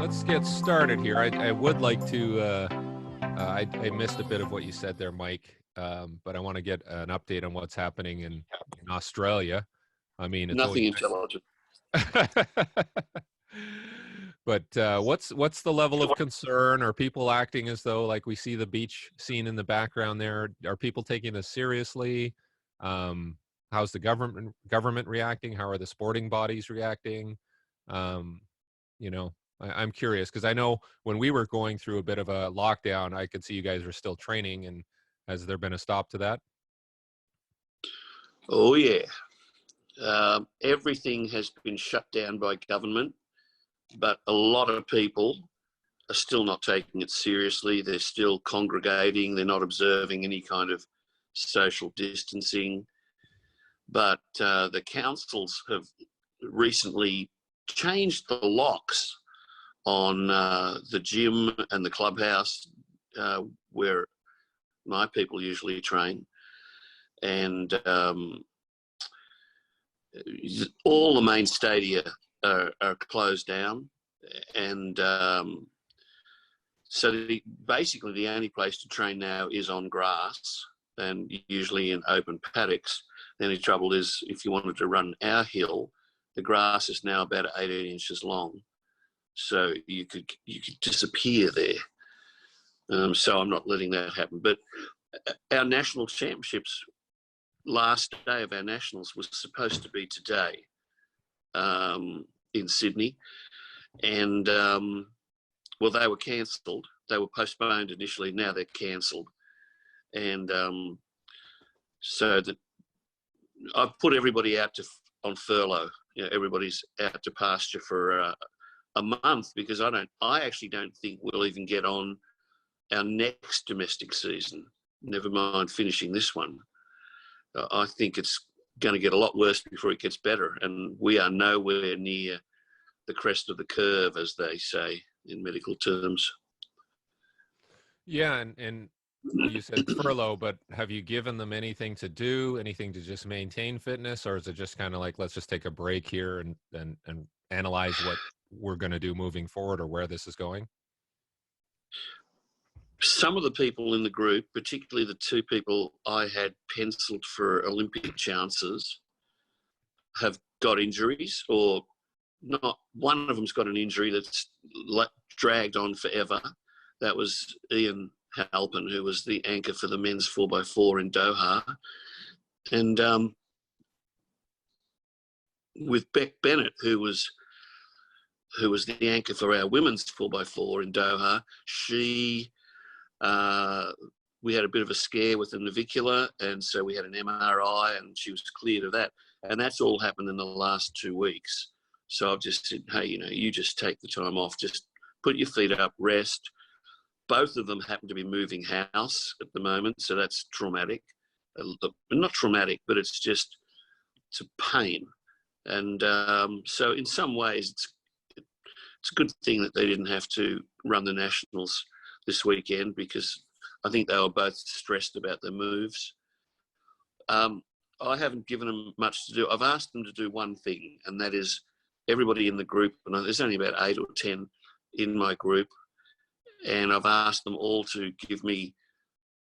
let's get started here. I would like to, I missed a bit of what you said there, Mike, but I want to get an update on what's happening in Australia. I mean, it's Nothing always intelligent. but what's the level of concern? Are people acting as though, like, we see the beach scene in the background there? Are people taking this seriously? How's the government reacting? How are the sporting bodies reacting? You know, I'm curious because I know when we were going through a bit of a lockdown, I could see you guys were still training. And has there been a stop to that? Oh, yeah. Everything has been shut down by government, but a lot of people are still not taking it seriously. They're still congregating. They're not observing any kind of social distancing. But the councils have recently changed the locks on the gym and the clubhouse where my people usually train. And all the main stadia are closed down. And so basically the only place to train now is on grass and usually in open paddocks. The only trouble is if you wanted to run our hill, the grass is now about 18 inches long. So you could disappear there. So I'm not letting that happen. But our national championships, last day of our nationals was supposed to be today in Sydney. And, well, they were cancelled. They were postponed initially. Now they're cancelled. And so that I've put everybody out on furlough. You know, everybody's out to pasture for a month because I actually don't think we'll even get on our next domestic season, never mind finishing this one. I think it's going to get a lot worse before it gets better, and we are nowhere near the crest of the curve, as they say in medical terms. Yeah, and you said furlough, but have you given them anything to do, anything to just maintain fitness, or is it just kind of like, let's just take a break here and analyze what we're going to do moving forward or where this is going? Some of the people in the group, particularly the two people I had penciled for Olympic chances, have got injuries, or not. One of them's got an injury that's dragged on forever. That was Ian Halpin, who was the anchor for the men's 4x4 in Doha. And with Beck Bennett, who was the anchor for our women's 4x4 in Doha, we had a bit of a scare with the navicular, and so we had an MRI, and she was cleared of that. And that's all happened in the last 2 weeks. So I've just said, hey, you just take the time off, just put your feet up, rest. Both of them happen to be moving house at the moment, so that's traumatic. Not traumatic, but it's a pain. And so in some ways, it's a good thing that they didn't have to run the Nationals this weekend, because I think they were both stressed about their moves. I haven't given them much to do. I've asked them to do one thing, and that is everybody in the group, and there's only about 8 or 10 in my group, and I've asked them all to give me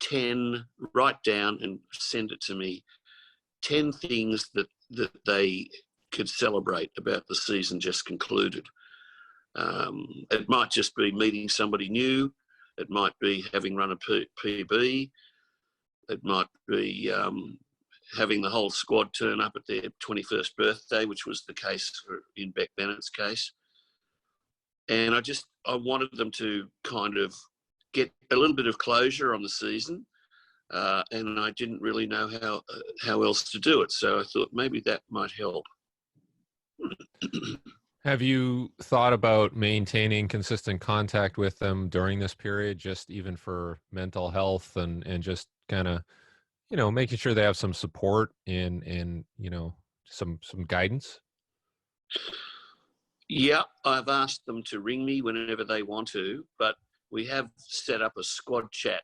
10, write down and send it to me, 10 things that they could celebrate about the season just concluded. It might just be meeting somebody new. It might be having run a PB. It might be having the whole squad turn up at their 21st birthday, which was the case in Beck Bennett's case. And I wanted them to kind of get a little bit of closure on the season, and I didn't really know how else to do it. So I thought maybe that might help. Have you thought about maintaining consistent contact with them during this period, just even for mental health and just kind of, making sure they have some support and some guidance? Yeah, I've asked them to ring me whenever they want to, but we have set up a squad chat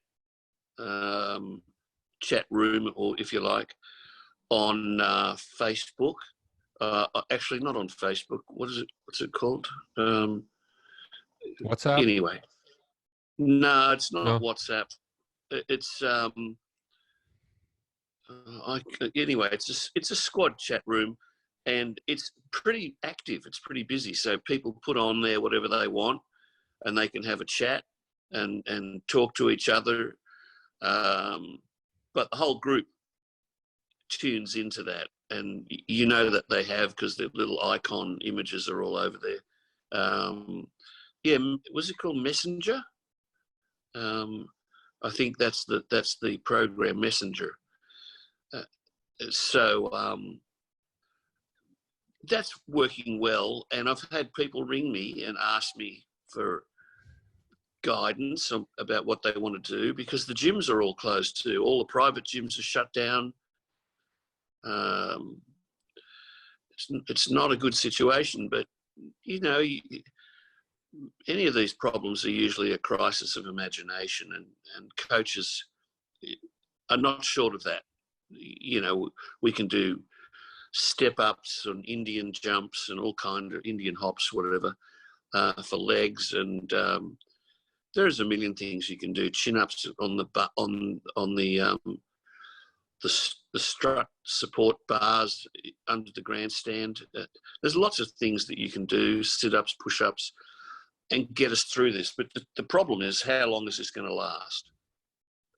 room, or if you like, on Facebook. Actually, not on Facebook. What's it called? WhatsApp? Anyway, no, it's not No. WhatsApp. It's anyway, it's a squad chat room, and it's pretty active. It's pretty busy. So people put on there whatever they want, and they can have a chat and talk to each other. But the whole group tunes into that, and you know that they have, because the little icon images are all over there. Yeah, was it called Messenger? I think that's the program, Messenger. So that's working well, and I've had people ring me and ask me for guidance about what they want to do, because the gyms are all closed too. All the private gyms are shut down. It's not a good situation, but you know, any of these problems are usually a crisis of imagination, and coaches are not short of that. You know, we can do step ups and Indian jumps and all kind of Indian hops, whatever, for legs, and there's a million things you can do. Chin ups on the strut support bars under the grandstand. There's lots of things that you can do, sit ups, push ups, and get us through this. But the problem is, how long is this going to last?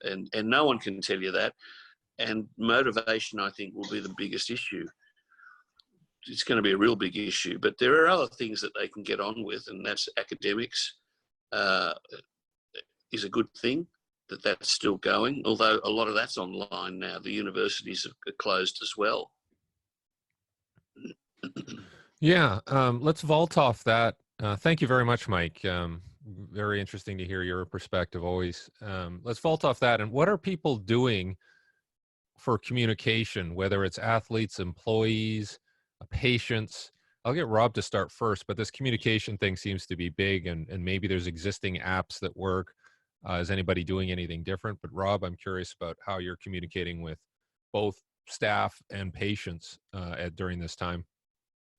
And no one can tell you that. And motivation, I think, will be the biggest issue. It's going to be a real big issue. But there are other things that they can get on with, and that's academics. Is a good thing that's still going, although a lot of that's online now. The universities are closed as well. Yeah, let's vault off that. Thank you very much, Mike. Very interesting to hear your perspective always. Let's vault off that. And what are people doing for communication, whether it's athletes, employees, patients? I'll get Rob to start first, but this communication thing seems to be big, and maybe there's existing apps that work. Is anybody doing anything different? But Rob, I'm curious about how you're communicating with both staff and patients during this time.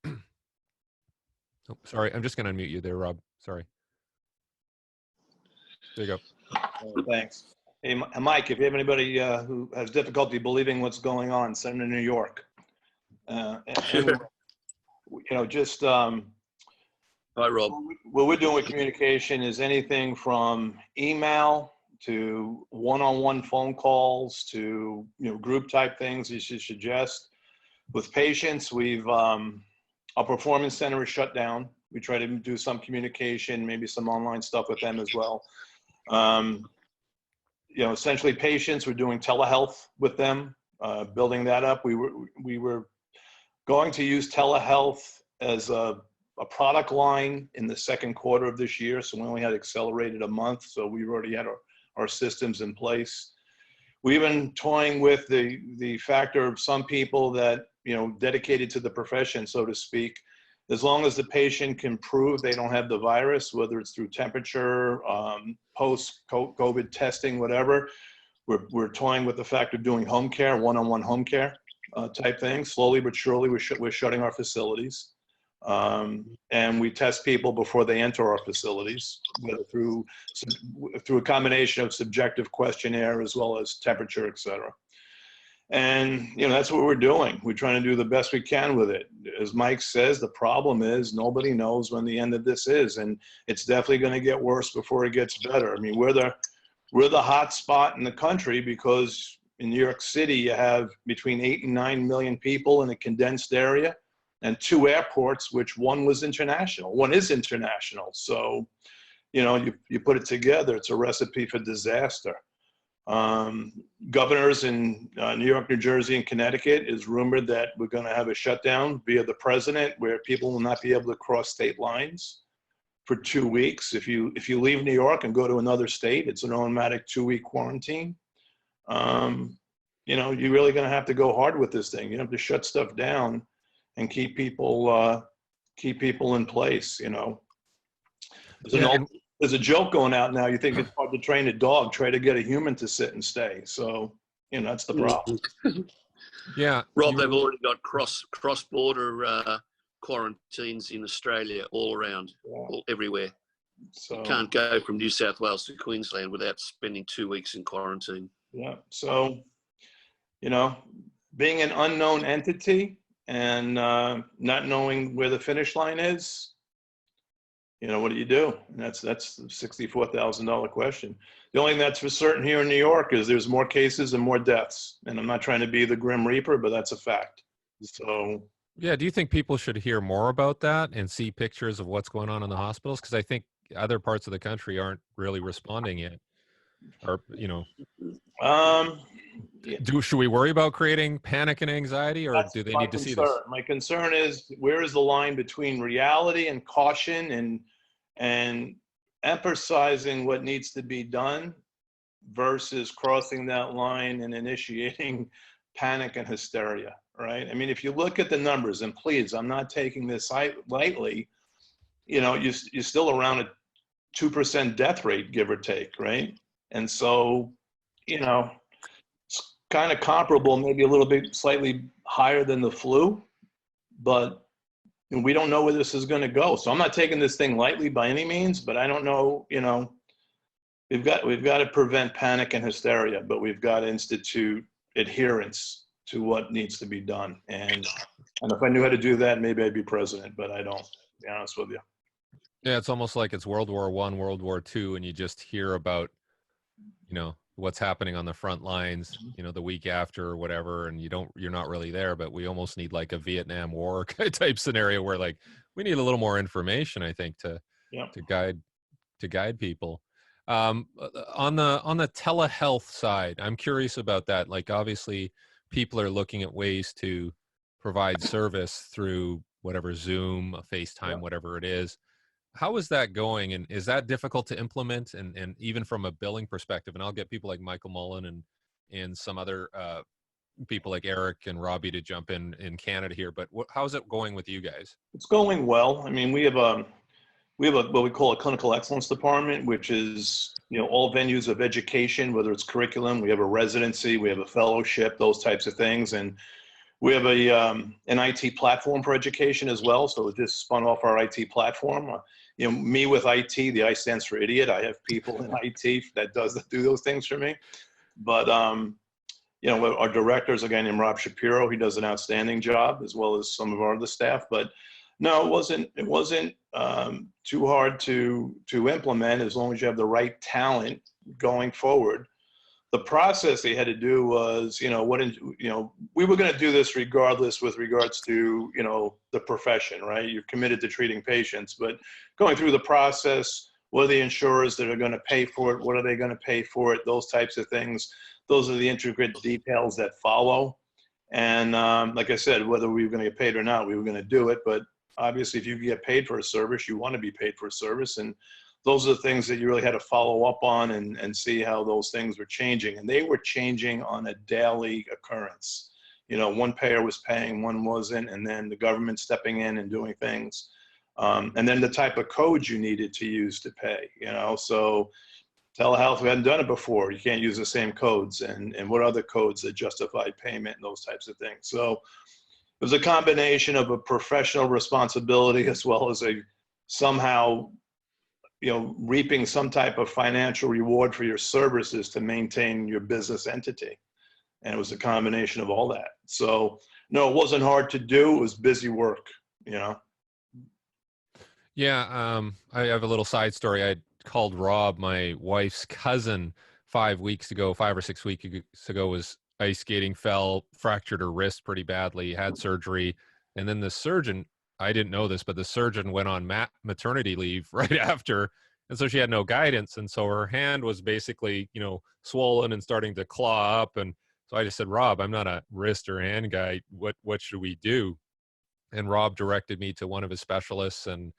Oh, sorry, I'm just going to unmute you there, Rob. Sorry. There you go. Thanks. Hey, Mike, if you have anybody who has difficulty believing what's going on, send them to New York. You know, just Hi, Rob. What we're doing with communication is anything from email to one-on-one phone calls to, you know, group type things you should suggest. With patients, our performance center is shut down. We try to do some communication, maybe some online stuff with them as well. You know, essentially patients, we're doing telehealth with them, building that up. We were going to use telehealth as a product line in the second quarter of this year. So we only had accelerated a month. So we already had our systems in place. We've been toying with the factor of some people that, you know, dedicated to the profession, so to speak. As long as the patient can prove they don't have the virus, whether it's through temperature, post-COVID testing, whatever, we're toying with the fact of doing home care, one-on-one home care type thing. Slowly but surely, we're shutting our facilities. And we test people before they enter our facilities, whether through a combination of subjective questionnaire as well as temperature, et cetera. And, you know, that's what we're doing. We're trying to do the best we can with it. As Mike says, the problem is nobody knows when the end of this is, and it's definitely going to get worse before it gets better. I mean, we're the hot spot in the country because in New York City, you have between 8 and 9 million people in a condensed area, and 2 airports, which one is international. So, you know, you put it together, it's a recipe for disaster. Governors in New York, New Jersey, and Connecticut is rumored that we're going to have a shutdown via the president, where people will not be able to cross state lines for 2 weeks. If you leave New York and go to another state, it's an automatic 2-week quarantine. You know, you're really going to have to go hard with this thing. You have to shut stuff down and keep people in place. You know, there's a joke going out now. You think it's hard to train a dog, try to get a human to sit and stay. So, you know, that's the problem. Yeah, Rob, they've already got cross-border quarantines in Australia all around, everywhere. So You can't go from New South Wales to Queensland without spending 2 weeks in quarantine. yeah, so, you know, being an unknown entity and not knowing where the finish line is, you know, what do? And that's the $64,000 question. The only thing that's for certain here in New York is there's more cases and more deaths. And I'm not trying to be the Grim Reaper, but that's a fact. So, Yeah. Do you think people should hear more about that and see pictures of what's going on in the hospitals? Because I think other parts of the country aren't really responding yet. Or, you know, yeah, should we worry about creating panic and anxiety, or that's do they my need to see this? concern. My concern is, where is the line between reality and caution and emphasizing what needs to be done versus crossing that line and initiating panic and hysteria, right? I mean, if you look at the numbers, and please, I'm not taking this lightly, you know, you're still around a 2% death rate, give or take, right? And so, you know, it's kind of comparable, maybe a little bit slightly higher than the flu, but we don't know where this is going to go. So I'm not taking this thing lightly by any means, but I don't know, you know, we've got to prevent panic and hysteria, but we've got to institute adherence to what needs to be done. And if I knew how to do that, maybe I'd be president, but I don't, to be honest with you. Yeah, it's almost like it's World War I, World War II, and you just hear about, you know, what's happening on the front lines, you know, the week after or whatever, and you're not really there, but we almost need like a Vietnam War type scenario where like we need a little more information, I think, to Yeah. to guide people. On the telehealth side, I'm curious about that. Like, obviously, people are looking at ways to provide service through whatever Zoom, FaceTime, whatever it is. How is that going? And is that difficult to implement? And even from a billing perspective, and I'll get people like Michael Mullen and some other people like Eric and Robbie to jump in Canada here. But how's it going with you guys? It's going well. I mean, we have a what we call a clinical excellence department, which is, you know, all venues of education, whether it's curriculum, we have a residency, we have a fellowship, those types of things. And we have an IT platform for education as well. So it just spun off our IT platform. You know, me with IT, the I stands for idiot. I have people in IT that do those things for me. But, you know, our directors, a guy named Rob Shapiro, he does an outstanding job, as well as some of our other staff. But no, it wasn't too hard to implement, as long as you have the right talent going forward. The process they had to do was, you know, we were going to do this regardless with regards to, you know, the profession, right? You're committed to treating patients, but going through the process, what are the insurers that are going to pay for it? What are they going to pay for it? Those types of things. Those are the intricate details that follow. And like I said, whether we were going to get paid or not, we were going to do it. But obviously, if you get paid for a service, you want to be paid for a service. And those are the things that you really had to follow up on and see how those things were changing. And they were changing on a daily occurrence. You know, one payer was paying, one wasn't, and then the government stepping in and doing things. And then the type of codes you needed to use to pay, you know. So telehealth, we hadn't done it before. You can't use the same codes, and what other codes that justified payment and those types of things. So it was a combination of a professional responsibility as well as a somehow, you know, reaping some type of financial reward for your services to maintain your business entity. And it was a combination of all that. So no, it wasn't hard to do. It was busy work, you know. Yeah, I have a little side story. I called Rob, my wife's cousin, 5 weeks ago, 5 or 6 weeks ago, was ice skating, fell, fractured her wrist pretty badly, had surgery. And then the surgeon, I didn't know this, but the surgeon went on maternity leave right after. And so she had no guidance. And so her hand was basically, you know, swollen and starting to claw up. And so I just said, Rob, I'm not a wrist or hand guy. What should we do? And Rob directed me to one of his specialists, and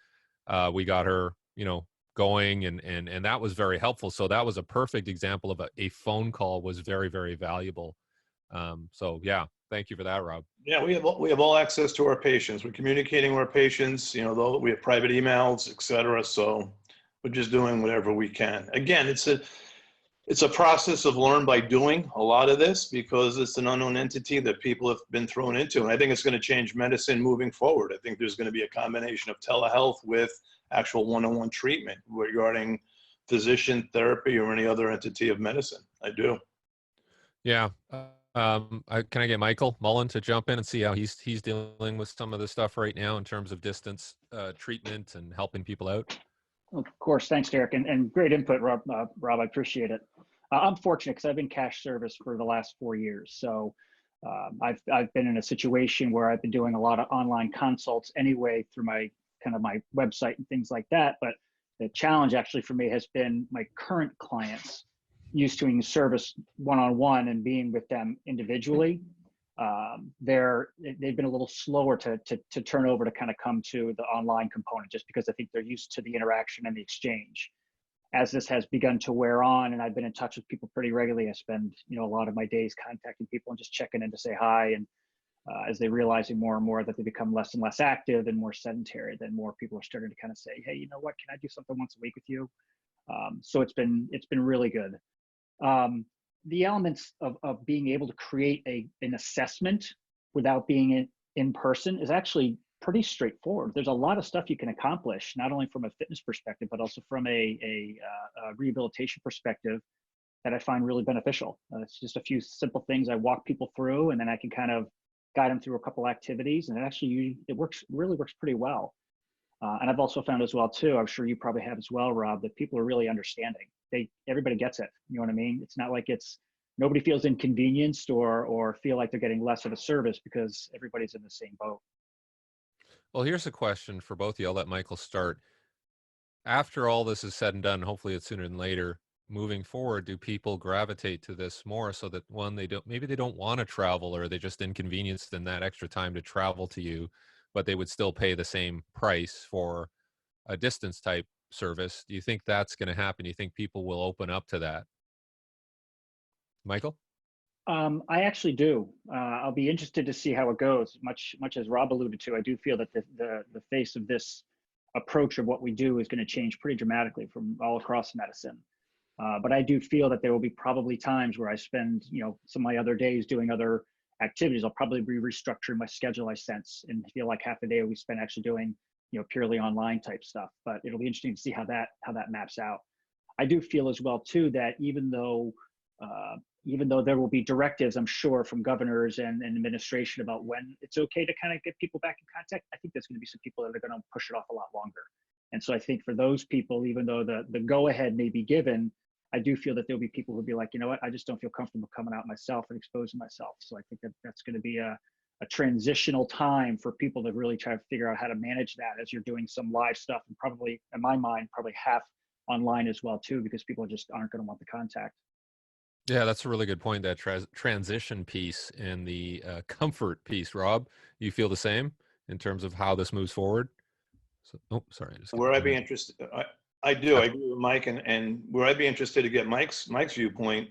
we got her, you know, going, and that was very helpful. So that was a perfect example of a phone call was very, very valuable. So yeah, thank you for that, Rob. Yeah, we have all access to our patients. We're communicating with our patients, you know, though we have private emails, et cetera. So we're just doing whatever we can. Again, It's a process of learn by doing a lot of this, because it's an unknown entity that people have been thrown into. And I think it's going to change medicine moving forward. I think there's going to be a combination of telehealth with actual one-on-one treatment regarding physician therapy or any other entity of medicine. I do. Yeah. Can I get Michael Mullen to jump in and see how he's dealing with some of the stuff right now in terms of distance treatment and helping people out? Of course, thanks, Derek, and great input, Rob. Rob, I appreciate it. I'm fortunate because I've been cash service for the last 4 years, so I've been in a situation where I've been doing a lot of online consults anyway through my my website and things like that. But the challenge actually for me has been my current clients used to doing service one-on-one and being with them individually. They've been a little slower to turn over to come to the online component, just because I think they're used to the interaction and the exchange. As this has begun to wear on, and I've been in touch with people pretty regularly, I spend a lot of my days contacting people and just checking in to say hi. And as they're realizing more and more that they become less and less active and more sedentary, then more people are starting to say, hey, you know what, can I do something once a week with you? So it's been really good. The elements of being able to create an assessment without being in person is actually pretty straightforward. There's a lot of stuff you can accomplish, not only from a fitness perspective, but also from a rehabilitation perspective that I find really beneficial. It's just a few simple things I walk people through, and then I can guide them through a couple activities, and it really works pretty well. And I've also found as well too, I'm sure you probably have as well, Rob, that people are really understanding. Everybody gets it. You know what I mean? It's not like nobody feels inconvenienced or feel like they're getting less of a service because everybody's in the same boat. Well, here's a question for both of you. I'll let Michael start. After all this is said and done, hopefully it's sooner than later, moving forward, do people gravitate to this more so that maybe they don't want to travel, or they just inconvenienced in that extra time to travel to you, but they would still pay the same price for a distance type service? Do you think that's going to happen? Do you think people will open up to that? Michael? I actually do. I'll be interested to see how it goes. Much as Rob alluded to, I do feel that the face of this approach of what we do is going to change pretty dramatically from all across medicine. But I do feel that there will be probably times where I spend, some of my other days doing other activities. I'll probably be restructuring my schedule, I sense, and feel like half the day we spend actually doing, purely online type stuff. But it'll be interesting to see how that maps out. I do feel as well too that even though there will be directives, I'm sure, from governors and administration about when it's okay to get people back in contact, I think there's going to be some people that are going to push it off a lot longer. And so I think for those people, even though the go ahead may be given, I do feel that there'll be people who'll be like, you know what, I just don't feel comfortable coming out myself and exposing myself. So I think that's going to be a transitional time for people to really try to figure out how to manage that as you're doing some live stuff, and probably, in my mind, probably half online as well too, because people just aren't going to want the contact. Yeah, that's a really good point, that transition piece and the comfort piece. Rob, you feel the same in terms of how this moves forward? So, sorry. Where I'd be interested, I do. I agree with Mike, and where I'd be interested to get Mike's viewpoint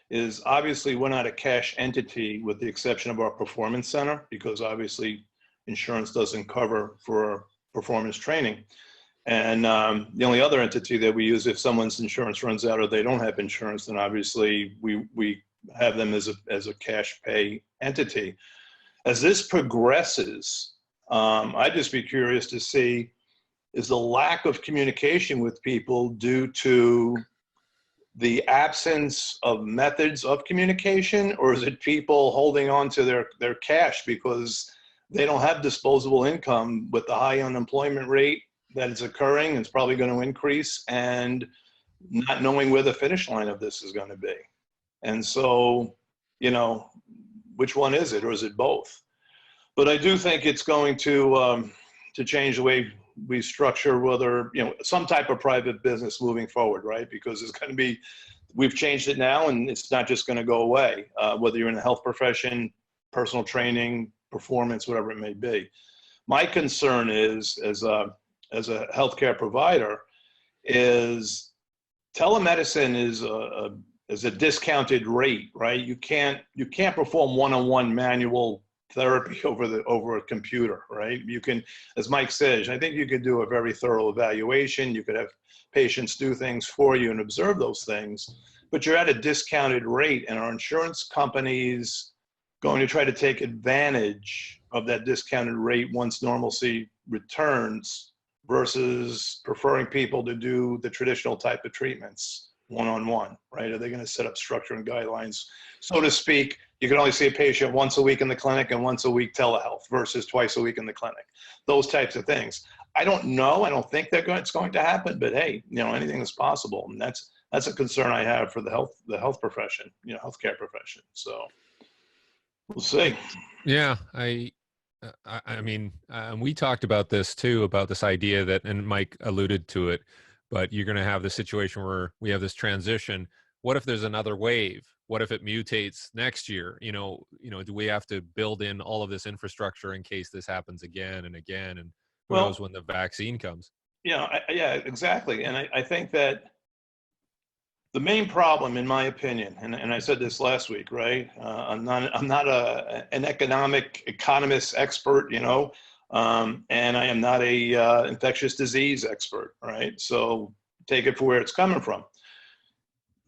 is, obviously we're not a cash entity with the exception of our performance center, because obviously insurance doesn't cover for performance training. And the only other entity that we use, if someone's insurance runs out or they don't have insurance, then obviously we have them as a cash pay entity. As this progresses, I'd just be curious to see, is the lack of communication with people due to the absence of methods of communication, or is it people holding on to their cash because they don't have disposable income with the high unemployment rate that is occurring? It's probably going to increase, and not knowing where the finish line of this is going to be. And so, which one is it, or is it both? But I do think it's going to change the way we structure, whether, some type of private business moving forward, right? Because it's going to be, we've changed it now, and it's not just going to go away, whether you're in the health profession, personal training, performance, whatever it may be. My concern is, as a healthcare provider, is telemedicine is a discounted rate, right? You can't perform one-on-one manual therapy over a computer, right? You can, as Mike says, I think you could do a very thorough evaluation. You could have patients do things for you and observe those things. but you're at a discounted rate, and our insurance companies going to try to take advantage of that discounted rate once normalcy returns versus preferring people to do the traditional type of treatments one-on-one, right? Are they going to set up structure and guidelines, so to speak? You can only see a patient once a week in the clinic and once a week telehealth versus twice a week in the clinic. Those types of things. I don't know. I don't think it's going to happen, but hey, anything is possible. And that's a concern I have for the health profession, healthcare profession. So we'll see. Yeah, I mean, we talked about this too, about this idea that, and Mike alluded to it, but you're going to have the situation where we have this transition. What if there's another wave? What if it mutates next year? Do we have to build in all of this infrastructure in case this happens again and again? And who knows when the vaccine comes? Yeah, exactly. And I think that the main problem, in my opinion, and I said this last week, right? I'm not an economist expert, and I am not a infectious disease expert, right? So take it for where it's coming from.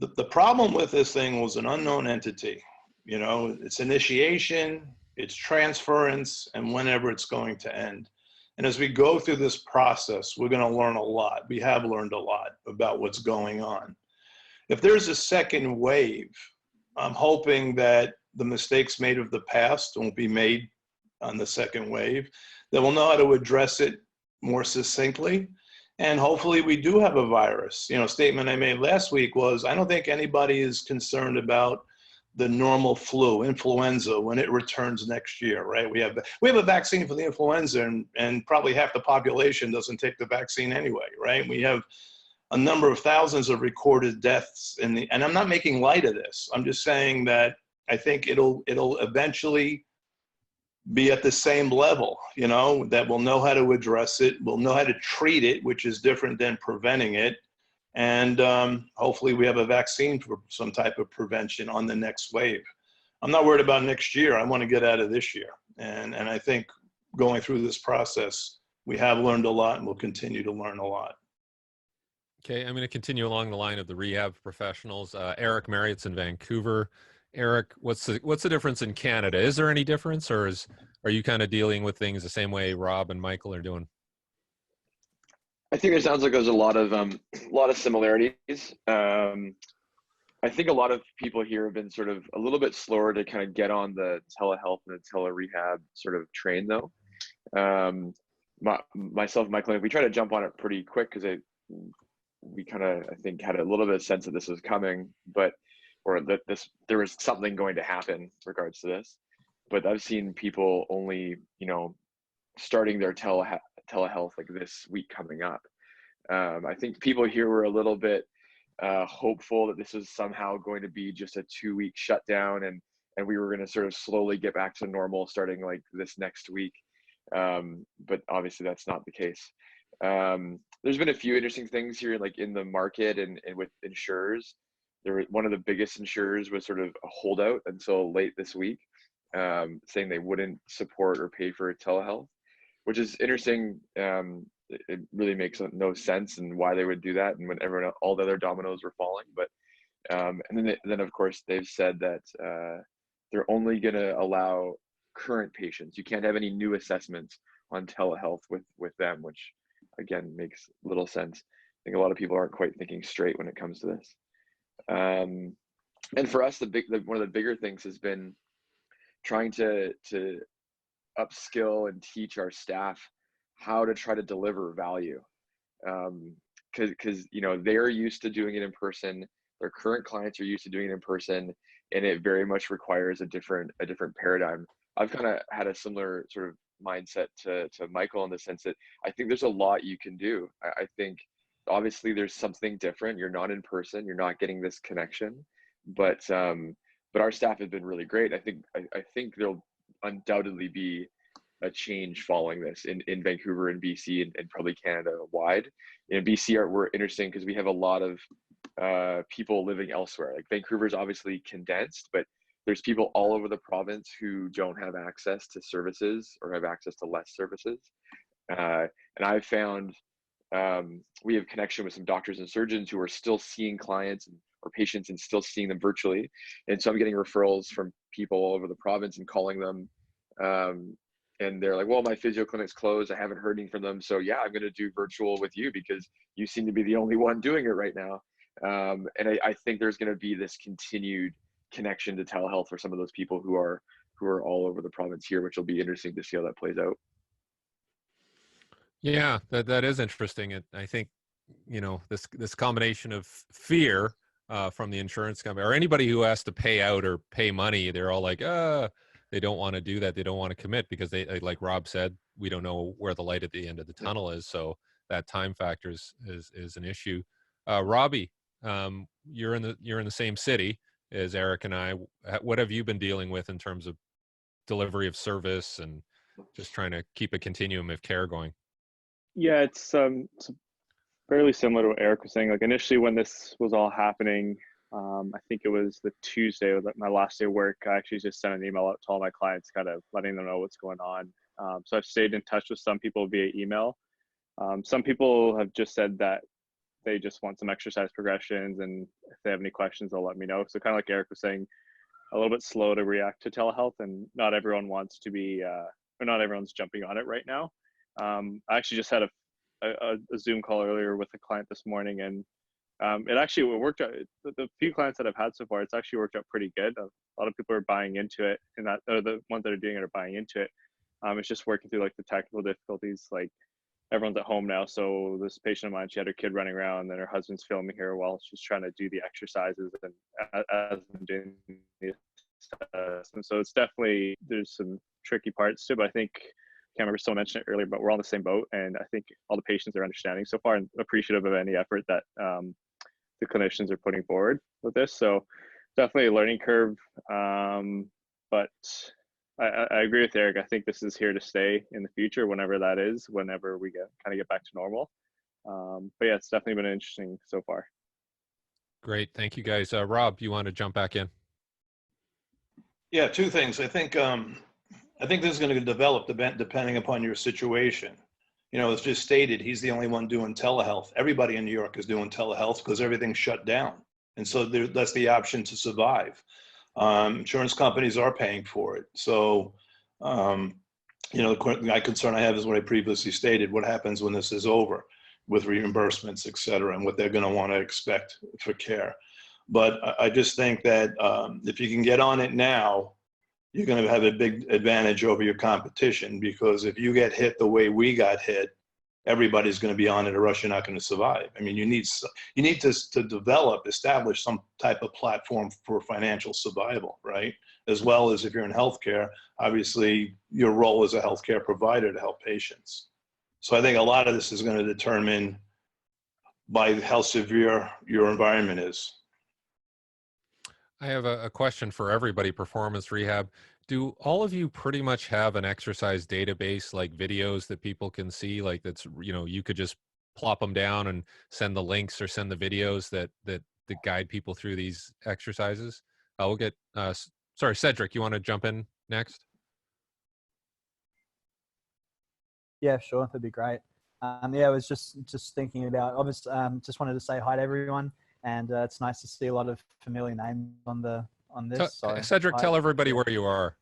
The problem with this thing was an unknown entity. Its initiation, its transference, and whenever it's going to end. And as we go through this process, we're going to learn a lot. We have learned a lot about what's going on. If there's a second wave, I'm hoping that the mistakes made of the past won't be made on the second wave, that we'll know how to address it more succinctly. And hopefully we do have a virus. A statement I made last week was, I don't think anybody is concerned about the normal flu, influenza, when it returns next year, right? We have a vaccine for the influenza, and probably half the population doesn't take the vaccine anyway, right? We have a number of thousands of recorded deaths and I'm not making light of this. I'm just saying that I think it'll eventually be at the same level, that we'll know how to address it, we'll know how to treat it, which is different than preventing it. And hopefully we have a vaccine for some type of prevention on the next wave. I'm not worried about next year. I want to get out of this year. And I think going through this process, we have learned a lot and we'll continue to learn a lot. Okay, I'm going to continue along the line of the rehab professionals. Eric Marriott's in Vancouver. Eric, what's the difference in Canada? Is there any difference, or are you kind of dealing with things the same way Rob and Michael are doing? I think it sounds like there's a lot of similarities. I think a lot of people here have been sort of a little bit slower to kind of get on the telehealth and the tele-rehab sort of train, though. Myself and my clinic, we try to jump on it pretty quick because we kind of, I think, had a little bit of sense that this was coming, or that there was something going to happen in regards to this. But I've seen people only, starting their telehealth like this week coming up. I think people here were a little bit hopeful that this was somehow going to be just a 2-week shutdown and we were going to sort of slowly get back to normal starting like this next week. But obviously that's not the case. There's been a few interesting things here, like in the market and with insurers. One of the biggest insurers was sort of a holdout until late this week, saying they wouldn't support or pay for telehealth, which is interesting. It really makes no sense and why they would do that, and when all the other dominoes were falling. But and then of course they've said that they're only going to allow current patients. You can't have any new assessments on telehealth with them, which again makes little sense. I think a lot of people aren't quite thinking straight when it comes to this. And for us, one of the bigger things has been trying to upskill and teach our staff how to try to deliver value. Because they're used to doing it in person. Their current clients are used to doing it in person, and it very much requires a different paradigm. I've kind of had a similar sort of mindset to Michael in the sense that I think there's a lot you can do. I think obviously there's something different. You're not in person. You're not getting this connection, but our staff has been really great. I think there'll undoubtedly be a change following this in Vancouver and BC and probably Canada wide. In BC, we're interesting because we have a lot of people living elsewhere. Like Vancouver's obviously condensed, but there's people all over the province who don't have access to services or have access to less services. And I've found we have connection with some doctors and surgeons who are still seeing clients and or patients and still seeing them virtually. And so I'm getting referrals from people all over the province and calling them. And they're like, well, my physio clinic's closed. I haven't heard anything from them. So yeah, I'm going to do virtual with you because you seem to be the only one doing it right now. And I think there's going to be this continued connection to telehealth for some of those people who are all over the province here, which will be interesting to see how that plays out. Yeah, that is interesting. I think, this combination of fear from the insurance company or anybody who has to pay out or pay money, they're all like, they don't want to do that. They don't want to commit because they, like Rob said, we don't know where the light at the end of the tunnel is. So that time factor is an issue. Robbie, you're in the same city as Eric and I. What have you been dealing with in terms of delivery of service and just trying to keep a continuum of care going? Yeah, it's fairly similar to what Eric was saying. Like initially when this was all happening, I think it was the Tuesday, my last day of work, I actually just sent an email out to all my clients, kind of letting them know what's going on. So I've stayed in touch with some people via email. Some people have just said that they just want some exercise progressions, and if they have any questions, they'll let me know. So kind of like Eric was saying, a little bit slow to react to telehealth, and not everyone wants to be, or not everyone's jumping on it right now. I actually just had a Zoom call earlier with a client this morning, and it actually worked out. The few clients that I've had so far, it's actually worked out pretty good. A lot of people are buying into it, and that or the ones that are doing it are buying into it. It's just working through like the technical difficulties. Like everyone's at home now, so this patient of mine, she had her kid running around, and her husband's filming her while she's trying to do the exercises and as I'm doing the and so it's definitely, there's some tricky parts too, but I think, can't remember if someone mentioned it earlier, but we're all in the same boat, and I think all the patients are understanding so far and appreciative of any effort that the clinicians are putting forward with this. So definitely a learning curve, but I agree with Eric. I think this is here to stay in the future, whenever that is, whenever we kind of get back to normal. But yeah, it's definitely been interesting so far. Great, thank you guys. Rob, you want to jump back in? Yeah, two things. I think this is going to develop depending upon your situation. It's just stated, he's the only one doing telehealth. Everybody in New York is doing telehealth because everything's shut down. And so that's the option to survive. Insurance companies are paying for it. So, the concern I have is what I previously stated. What happens when this is over with reimbursements, et cetera, and what they're going to want to expect for care. But I just think that if you can get on it now, you're going to have a big advantage over your competition, because if you get hit the way we got hit, everybody's going to be on it, or else you're not going to survive. I mean, you need to establish some type of platform for financial survival, right? As well as if you're in healthcare, obviously your role as a healthcare provider to help patients. So I think a lot of this is going to determine by how severe your environment is. I have a question for everybody, performance rehab. Do all of you pretty much have an exercise database, like videos that people can see, like that's, you could just plop them down and send the links or send the videos that guide people through these exercises? We'll get, sorry, Cedric, you want to jump in next? Yeah, sure, that'd be great. Yeah, I was just thinking about, obviously, just wanted to say hi to everyone. And it's nice to see a lot of familiar names on this. So Cedric, tell everybody where you are.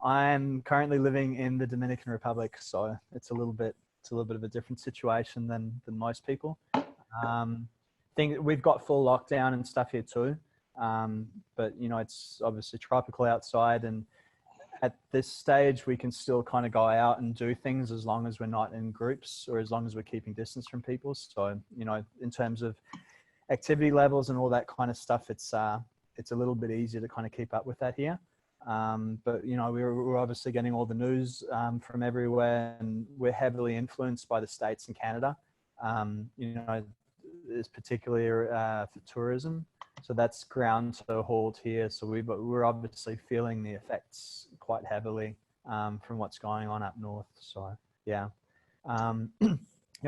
I'm currently living in the Dominican Republic, so it's a little bit of a different situation than most people. We've got full lockdown and stuff here too, but it's obviously tropical outside, and at this stage we can still kind of go out and do things as long as we're not in groups, or as long as we're keeping distance from people. So in terms of activity levels and all that kind of stuff, it's a little bit easier to kind of keep up with that here. But we're obviously getting all the news from everywhere, and we're heavily influenced by the States and Canada. Is particularly for tourism, so that's ground to a halt here. So we're obviously feeling the effects quite heavily from what's going on up north. So yeah, I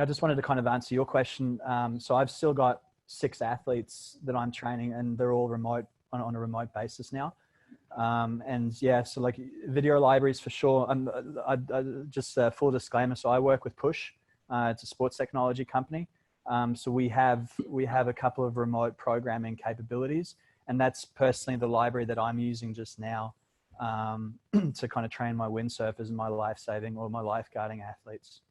just wanted to kind of answer your question. So I've still got 6 athletes that I'm training, and they're all remote on a remote basis now. And yeah, so like video libraries for sure. I just full disclaimer. So I work with Push. It's a sports technology company. So we have a couple of remote programming capabilities, and that's personally the library that I'm using just now to kind of train my windsurfers and my life-saving or my lifeguarding athletes.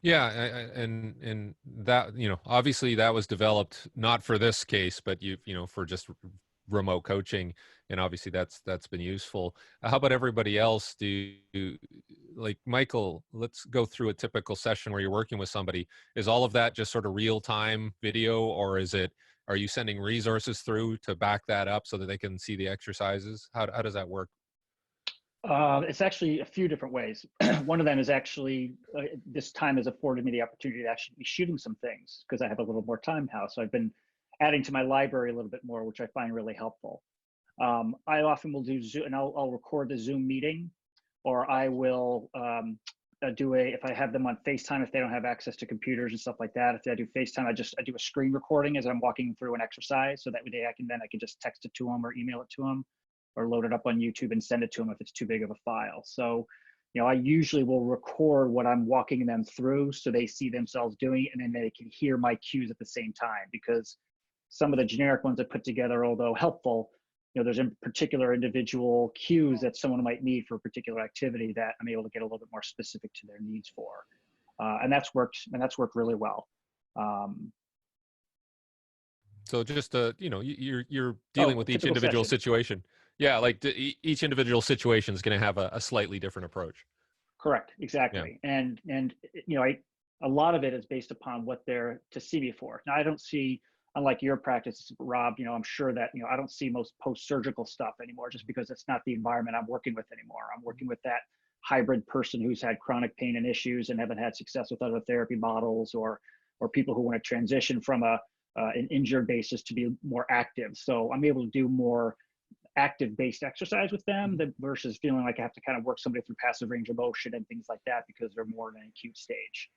Yeah, and that, you know, obviously that was developed not for this case, but you know, for just remote coaching, and obviously that's been useful. How about everybody else? Like Michael, let's go through a typical session where you're working with somebody. Is all of that just sort of real-time video, or are you sending resources through to back that up so that they can see the exercises? How does that work? It's actually a few different ways. One of them is actually, this time has afforded me the opportunity to actually be shooting some things because I have a little more time now. So I've been adding to my library a little bit more, which I find really helpful. I often will do Zoom, and I'll record the Zoom meeting, or I will if I have them on FaceTime, if they don't have access to computers and stuff like that. If I do FaceTime, I do a screen recording as I'm walking through an exercise, so that way I can just text it to them or email it to them, or load it up on YouTube and send it to them if it's too big of a file. So, you know, I usually will record what I'm walking them through so they see themselves doing it, and then they can hear my cues at the same time, because some of the generic ones I put together, although helpful, you know, there's in particular individual cues that someone might need for a particular activity that I'm able to get a little bit more specific to their needs for. And that's worked really well. So just you know, you're dealing with each individual situation. Yeah, like each individual situation is going to have a slightly different approach. Correct, exactly. Yeah. And you know, a lot of it is based upon what they're to see me for. Now, I don't see, unlike your practice, Rob, you know, I'm sure that, you know, I don't see most post-surgical stuff anymore, just because it's not the environment I'm working with anymore. I'm working with that hybrid person who's had chronic pain and issues and haven't had success with other therapy models, or people who want to transition from an injured basis to be more active. So I'm able to do more active-based exercise with them versus feeling like I have to kind of work somebody through passive range of motion and things like that because they're more in an acute stage.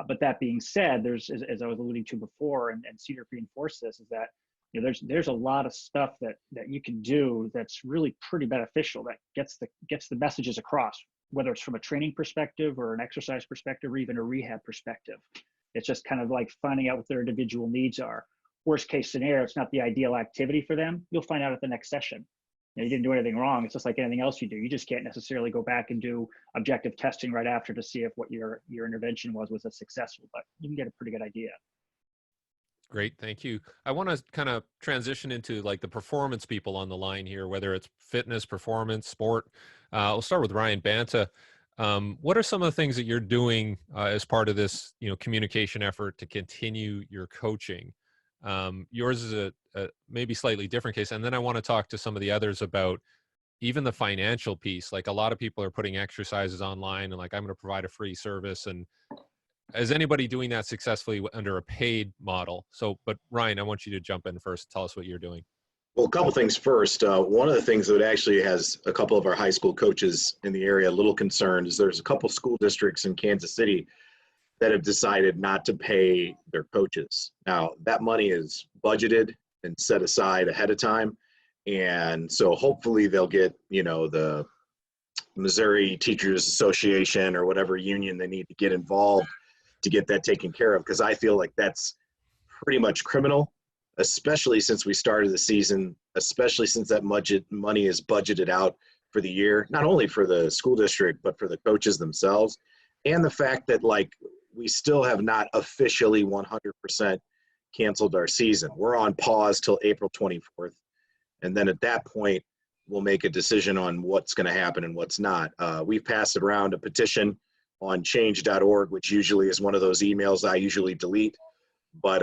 But that being said, there's, as I was alluding to before, and Cedar reinforced this, is that, you know, there's a lot of stuff that you can do that's really pretty beneficial, that gets the messages across, whether it's from a training perspective or an exercise perspective or even a rehab perspective. It's just kind of like finding out what their individual needs are. Worst case scenario, it's not the ideal activity for them. You'll find out at the next session. You know, you didn't do anything wrong. It's just like anything else you do. You just can't necessarily go back and do objective testing right after to see if what your intervention was a successful, but you can get a pretty good idea. Great, thank you. I want to kind of transition into like the performance people on the line here, whether it's fitness, performance, sport. We'll start with Ryan Banta. What are some of the things that you're doing as part of this, you know, communication effort to continue your coaching? Yours is a maybe slightly different case. And then I want to talk to some of the others about even the financial piece. Like a lot of people are putting exercises online and like, I'm going to provide a free service. And is anybody doing that successfully under a paid model? So, but Ryan, I want you to jump in first. Tell us what you're doing. Well, a couple things first. One of the things that actually has a couple of our high school coaches in the area a little concerned is there's a couple school districts in Kansas City that have decided not to pay their coaches. Now, that money is budgeted and set aside ahead of time. And so hopefully they'll get, you know, the Missouri Teachers Association or whatever union they need to get involved to get that taken care of, because I feel like that's pretty much criminal, especially since we started the season, especially since that money is budgeted out for the year, not only for the school district, but for the coaches themselves. And the fact that, like, we still have not officially 100% canceled our season. We're on pause till April 24th. And then at that point, we'll make a decision on what's going to happen and what's not. We've passed around a petition on change.org, which usually is one of those emails I usually delete. But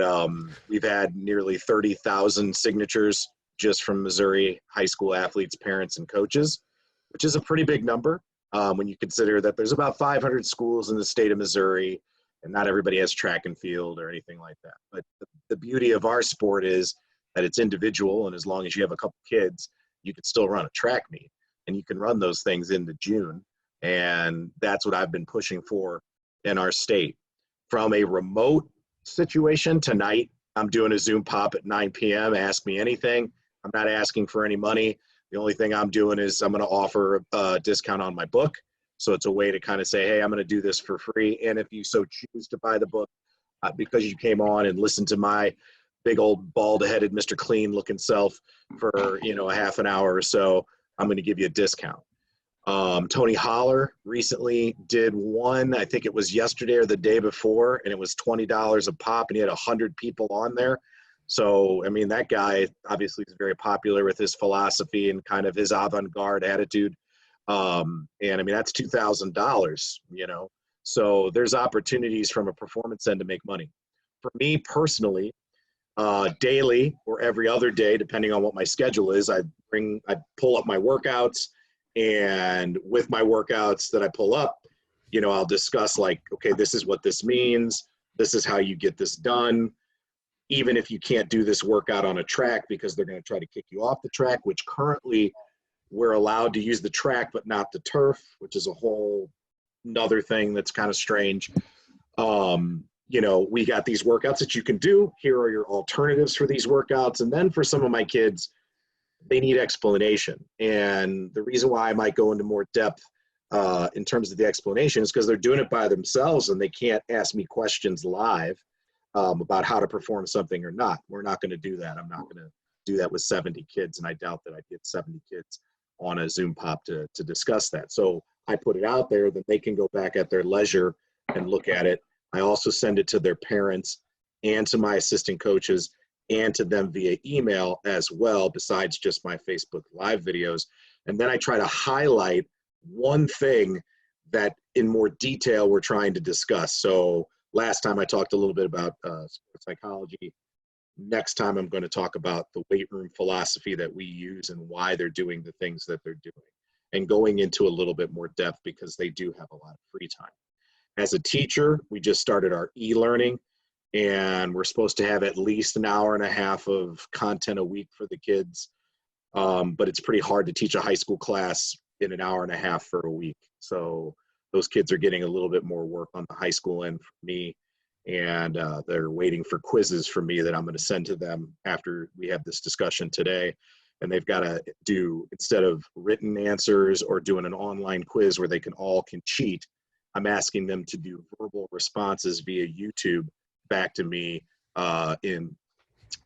we've had nearly 30,000 signatures just from Missouri high school athletes, parents, and coaches, which is a pretty big number when you consider that there's about 500 schools in the state of Missouri, and not everybody has track and field or anything like that. But the beauty of our sport is that it's individual, and as long as you have a couple kids, you can still run a track meet, and you can run those things into June. And that's what I've been pushing for in our state. From a remote situation tonight, I'm doing a zoomPOP at 9 p.m. Ask me anything. I'm not asking for any money. The only thing I'm doing is I'm going to offer a discount on my book. So it's a way to kind of say, hey, I'm going to do this for free. And if you so choose to buy the book, because you came on and listened to my big old bald-headed Mr. Clean looking self for, you know, a half an hour or so, I'm going to give you a discount. Tony Holler recently did one, I think it was yesterday or the day before, and it was $20 a pop, and he had 100 people on there. So, I mean, that guy obviously is very popular with his philosophy and kind of his avant-garde attitude. And I mean, that's $2,000, you know. So there's opportunities from a performance end to make money. For me personally, daily or every other day, depending on what my schedule is, I pull up my workouts, and with my workouts that I pull up, you know, I'll discuss like, okay, this is what this means. This is how you get this done. Even if you can't do this workout on a track because they're going to try to kick you off the track, which currently we're allowed to use the track, but not the turf, which is a whole another thing that's kind of strange. You know, we got these workouts that you can do. Here are your alternatives for these workouts. And then for some of my kids, they need explanation. And the reason why I might go into more depth in terms of the explanation is because they're doing it by themselves and they can't ask me questions live about how to perform something or not. We're not going to do that. I'm not going to do that with 70 kids. And I doubt that I'd get 70 kids on a zoomPOP to discuss that. So I put it out there that they can go back at their leisure and look at it. I also send it to their parents and to my assistant coaches and to them via email as well, besides just my Facebook Live videos. And then I try to highlight one thing that in more detail we're trying to discuss. So last time I talked a little bit about sports psychology. Next time I'm going to talk about the weight room philosophy that we use and why they're doing the things that they're doing, and going into a little bit more depth because they do have a lot of free time. As a teacher, we just started our e-learning, and we're supposed to have at least an hour and a half of content a week for the kids. But it's pretty hard to teach a high school class in an hour and a half for a week. So those kids are getting a little bit more work on the high school end for me. And they're waiting for quizzes from me that I'm going to send to them after we have this discussion today. And they've got to do, instead of written answers or doing an online quiz where they can cheat, I'm asking them to do verbal responses via YouTube back to me in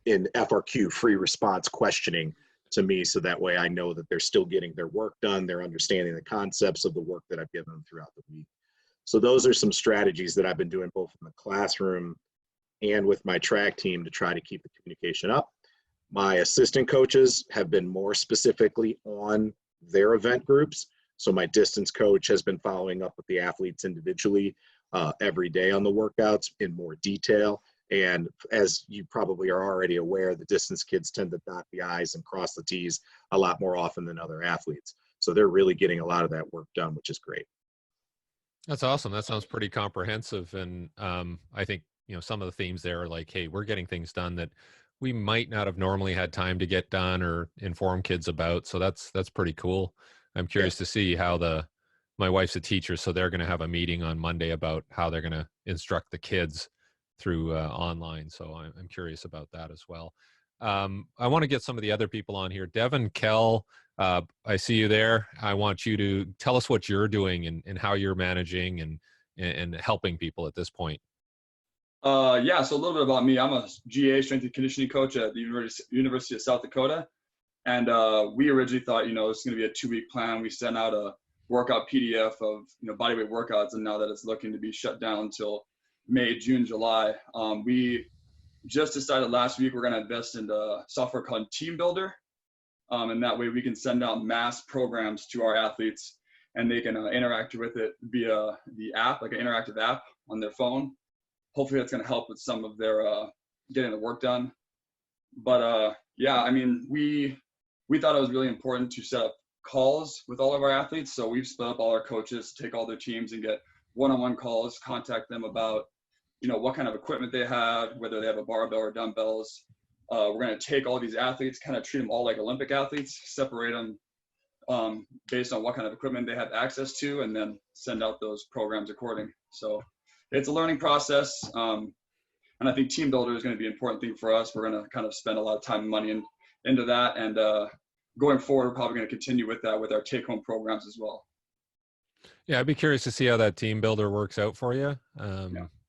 FRQ, free response questioning to me, so that way I know that they're still getting their work done, they're understanding the concepts of the work that I've given them throughout the week. So those are some strategies that I've been doing both in the classroom and with my track team to try to keep the communication up. My assistant coaches have been more specifically on their event groups. So my distance coach has been following up with the athletes individually every day on the workouts in more detail. And as you probably are already aware, the distance kids tend to dot the I's and cross the T's a lot more often than other athletes. So they're really getting a lot of that work done, which is great. That's awesome. That sounds pretty comprehensive. And I think, you know, some of the themes there are like, hey, we're getting things done that we might not have normally had time to get done or inform kids about. So that's pretty cool. I'm curious to see how my wife's a teacher, so they're going to have a meeting on Monday about how they're going to instruct the kids through online. So I'm curious about that as well. I want to get some of the other people on here. Devin Kell, I see you there. I want you to tell us what you're doing and how you're managing and helping people at this point. Yeah, so a little bit about me. I'm a GA, strength and conditioning coach at the University of South Dakota. And we originally thought, you know, it's going to be a 2-week plan. We sent out a workout PDF of, you know, bodyweight workouts. And now that it's looking to be shut down until May, June, July, we just decided last week we're going to invest in the software called Team Builder. And that way we can send out mass programs to our athletes and they can interact with it via the app, like an interactive app on their phone. Hopefully that's going to help with some of their getting the work done. But yeah, I mean, we thought it was really important to set up calls with all of our athletes. So we've split up all our coaches, take all their teams and get one-on-one calls, contact them about, you know, what kind of equipment they have, whether they have a barbell or dumbbells. We're going to take all these athletes, kind of treat them all like Olympic athletes, separate them based on what kind of equipment they have access to, and then send out those programs according. So it's a learning process. And I think Team Builder is going to be an important thing for us. We're going to kind of spend a lot of time and money into that. And going forward, we're probably going to continue with that with our take-home programs as well. Yeah, I'd be curious to see how that Team Builder works out for you.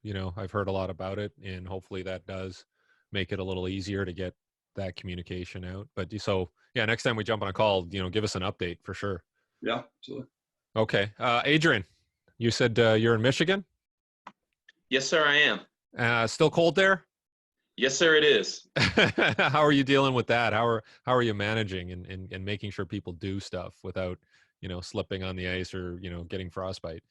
You know, I've heard a lot about it, and hopefully that does make it a little easier to get that communication out. But so, yeah, next time we jump on a call, you know, give us an update for sure. Yeah, absolutely. Okay. Adrian, you said you're in Michigan? Yes, sir, I am. Still cold there? Yes, sir, it is. How are you dealing with that? How are you managing and making sure people do stuff without, you know, slipping on the ice or, you know, getting frostbite?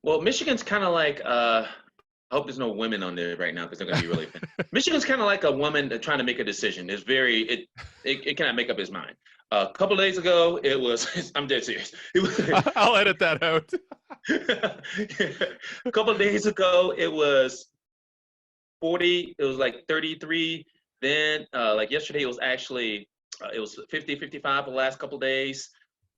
Well, Michigan's kind of like, I hope there's no women on there right now because they're going to be really offended. Michigan's kind of like a woman trying to make a decision. It's very, it cannot make up his mind. A couple of days ago, it was, I'm dead serious. It was, I'll edit that out. a couple of days ago, it was 40, it was like 33. Then like yesterday, it was actually, it was 50, 55 the last couple of days.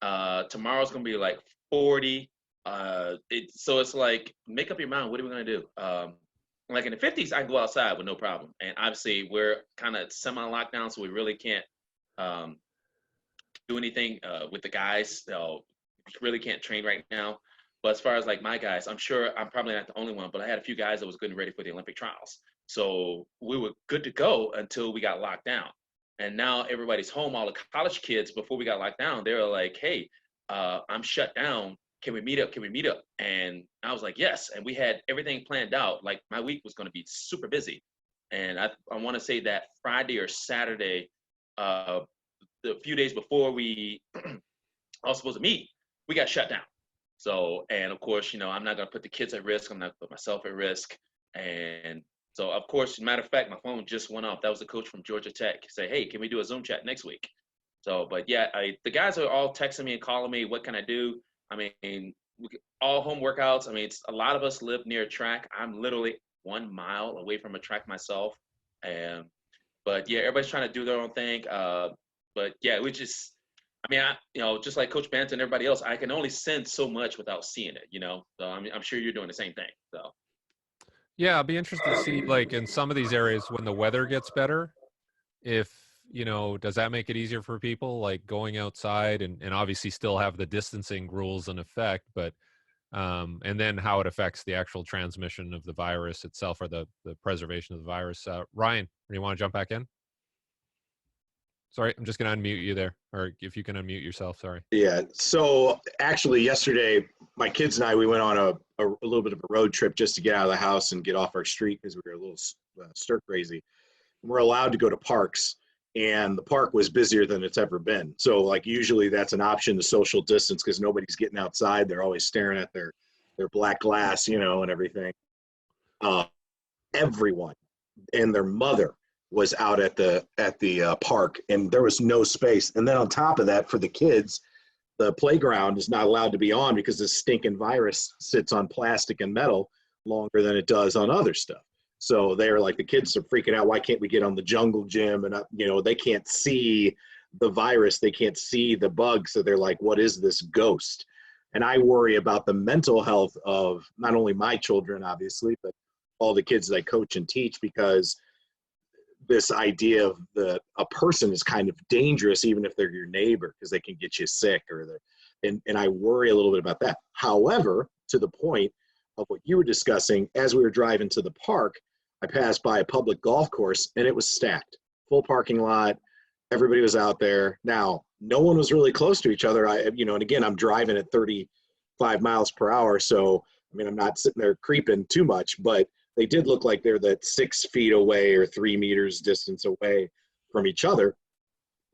Tomorrow's going to be like 40. So it's like, make up your mind. What are we going to do? Like in the 50s, I can go outside with no problem. And obviously we're kind of semi-lockdown, so we really can't do anything with the guys. So we really can't train right now. But as far as like my guys, I'm sure I'm probably not the only one, but I had a few guys that was good and ready for the Olympic trials. So we were good to go until we got locked down. And now everybody's home. All the college kids, before we got locked down, they were like, hey, I'm shut down. Can we meet up? Can we meet up? And I was like, yes. And we had everything planned out. Like my week was going to be super busy. And I want to say that Friday or Saturday, the few days before we all supposed to meet, we got shut down. So, and of course, you know, I'm not going to put the kids at risk. I'm not going to put myself at risk. And so, of course, as a matter of fact, my phone just went off. That was the coach from Georgia Tech. Say, hey, can we do a Zoom chat next week? So, but yeah, the guys are all texting me and calling me. What can I do? I mean, all home workouts. I mean, a lot of us live near a track. I'm literally 1 mile away from a track myself. But yeah, everybody's trying to do their own thing. But yeah, we just, I mean, you know, just like Coach Banton and everybody else, I can only send so much without seeing it, you know? So I'm sure you're doing the same thing, so. Yeah, I'll be interested to see, like, in some of these areas when the weather gets better, if, you know, does that make it easier for people, like going outside and obviously still have the distancing rules in effect, but, and then how it affects the actual transmission of the virus itself or the preservation of the virus. Ryan, do you want to jump back in? Sorry, I'm just going to unmute you there, or if you can unmute yourself, sorry. Yeah, so actually yesterday, my kids and I, we went on a little bit of a road trip just to get out of the house and get off our street because we were a little stir crazy. We're allowed to go to parks, and the park was busier than it's ever been. So like usually that's an option to social distance because nobody's getting outside. They're always staring at their black glass, you know, and everything. Everyone and their mother was out at the park, and there was no space. And then on top of that, for the kids, the playground is not allowed to be on because this stinking virus sits on plastic and metal longer than it does on other stuff. So they're like, the kids are freaking out. Why can't we get on the jungle gym? And you know, they can't see the virus. They can't see the bug. So they're like, what is this ghost? And I worry about the mental health of not only my children, obviously, but all the kids that I coach and teach, because this idea of a person is kind of dangerous, even if they're your neighbor, because they can get you sick and I worry a little bit about that. However, to the point of what you were discussing, as we were driving to the park, I passed by a public golf course and it was stacked, full parking lot. Everybody was out there. Now, no one was really close to each other. And again, I'm driving at 35 miles per hour. So, I mean, I'm not sitting there creeping too much, but they did look like they're that 6 feet away or 3 meters distance away from each other.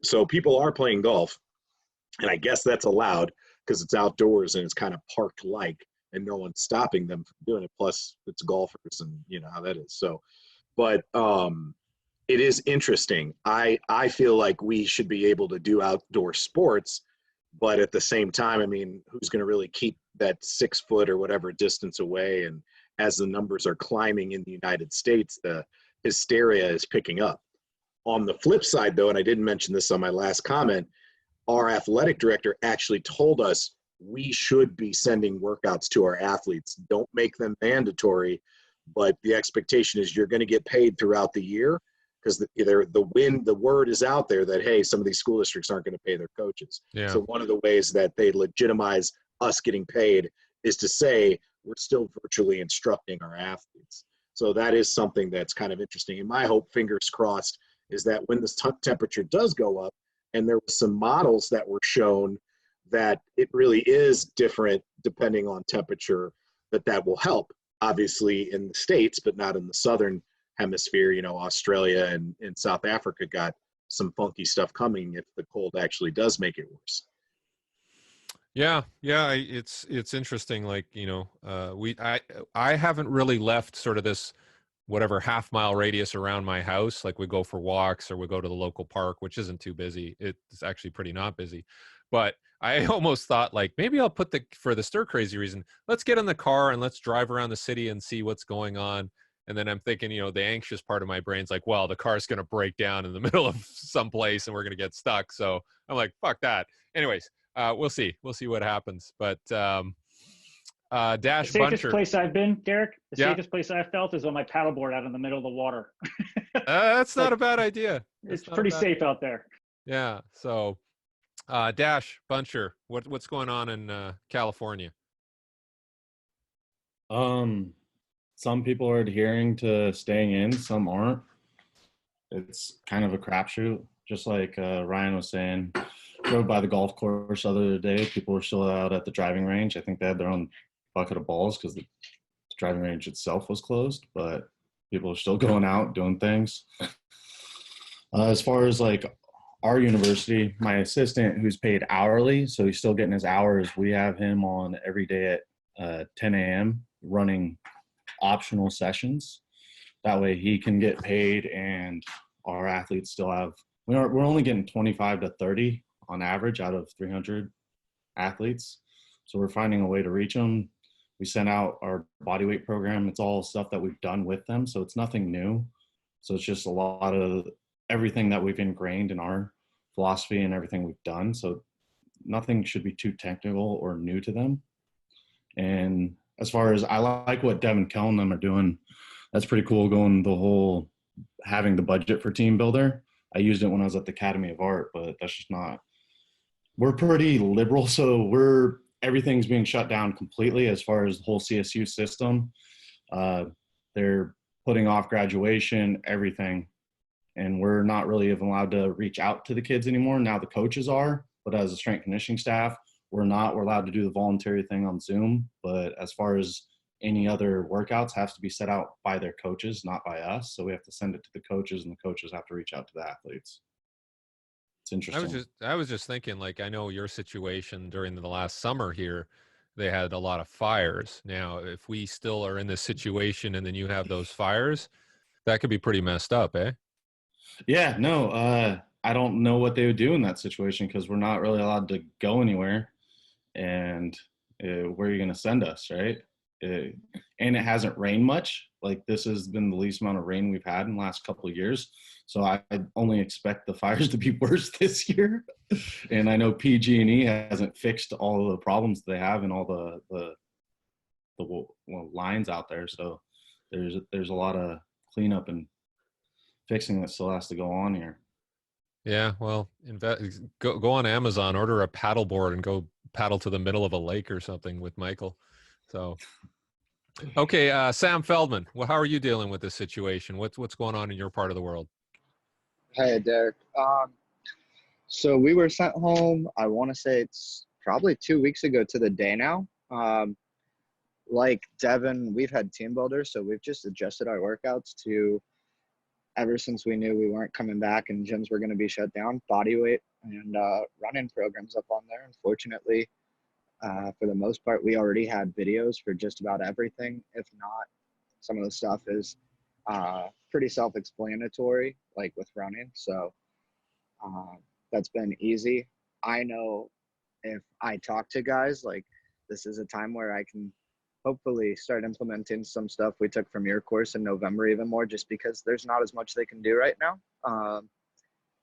So people are playing golf, and I guess that's allowed because it's outdoors and it's kind of park-like, and no one's stopping them from doing it. Plus, it's golfers, and you know how that is. So, but it is interesting. I feel like we should be able to do outdoor sports, but at the same time, I mean, who's going to really keep that 6 foot or whatever distance away? And as the numbers are climbing in the United States, the hysteria is picking up. On the flip side, though, and I didn't mention this on my last comment, our athletic director actually told us we should be sending workouts to our athletes. Don't make them mandatory, but the expectation is you're going to get paid throughout the year, because the word is out there that, hey, some of these school districts aren't going to pay their coaches. Yeah. So one of the ways that they legitimize us getting paid is to say, we're still virtually instructing our athletes. So that is something that's kind of interesting. And my hope, fingers crossed, is that when this temperature does go up, and there were some models that were shown that it really is different depending on temperature, that will help, obviously, in the States, but not in the Southern Hemisphere. You know, Australia and South Africa got some funky stuff coming if the cold actually does make it worse. Yeah, it's interesting. Like, I haven't really left sort of this whatever half-mile radius around my house. Like, we go for walks or we go to the local park, which isn't too busy. It's actually pretty not busy. But I almost thought, like, maybe I'll put for the stir crazy reason, let's get in the car and let's drive around the city and see what's going on. And then I'm thinking, the anxious part of my brain's like, well, the car's going to break down in the middle of some place and we're going to get stuck. So I'm like, fuck that. Anyways, we'll see what happens. But Dash The safest Buncher, place I've been, Derek, the Yeah. safest place I've felt is on my paddleboard out in the middle of the water. that's not a bad idea. It's pretty safe out there. Yeah. So Dash Buncher, what's going on in California? Some people are adhering to staying in, some aren't. It's kind of a crapshoot. Just like Ryan was saying, drove by the golf course the other day. People were still out at the driving range. I think they had their own bucket of balls because the driving range itself was closed, but people are still going out doing things. As far as like our university, my assistant, who's paid hourly, so he's still getting his hours, we have him on every day at 10 a.m. running optional sessions. That way he can get paid and our athletes still have, we're only getting 25 to 30 on average out of 300 athletes. So we're finding a way to reach them. We sent out our bodyweight program. It's all stuff that we've done with them. So it's nothing new. So it's just a lot of everything that we've ingrained in our philosophy and everything we've done. So nothing should be too technical or new to them. And as far as I like what Devin Kell and them are doing, that's pretty cool, going the whole having the budget for team builder. I used it when I was at the Academy of Art, but that's just not, we're pretty liberal. So everything's being shut down completely as far as the whole CSU system. They're putting off graduation, everything. And we're not really even allowed to reach out to the kids anymore. Now the coaches are, but as a strength conditioning staff, we're not. We're allowed to do the voluntary thing on Zoom, but as far as any other workouts has to be set out by their coaches, not by us. So we have to send it to the coaches and the coaches have to reach out to the athletes. It's interesting. I was just thinking, like, I know your situation during the last summer here, they had a lot of fires. Now, if we still are in this situation and then you have those fires, that could be pretty messed up, eh? Yeah, no, I don't know what they would do in that situation because we're not really allowed to go anywhere. And where are you going to send us, right? And it hasn't rained much. Like, this has been the least amount of rain we've had in the last couple of years. So I only expect the fires to be worse this year. And I know PG&E hasn't fixed all of the problems they have and all the lines out there. So there's a lot of cleanup and fixing that still has to go on here. Yeah, well, go on Amazon, order a paddleboard and go paddle to the middle of a lake or something with Michael. So, okay, Sam Feldman, how are you dealing with this situation? What's going on in your part of the world? Hey, Derek. So we were sent home, I want to say it's probably 2 weeks ago to the day now. Like Devin, we've had team builders, so we've just adjusted our workouts to, ever since we knew we weren't coming back and gyms were going to be shut down, body weight and running programs up on there. Unfortunately, for the most part, we already had videos for just about everything. If not, some of the stuff is pretty self-explanatory, like with running. So that's been easy. I know if I talk to guys, like, this is a time where I can hopefully start implementing some stuff we took from your course in November even more, just because there's not as much they can do right now.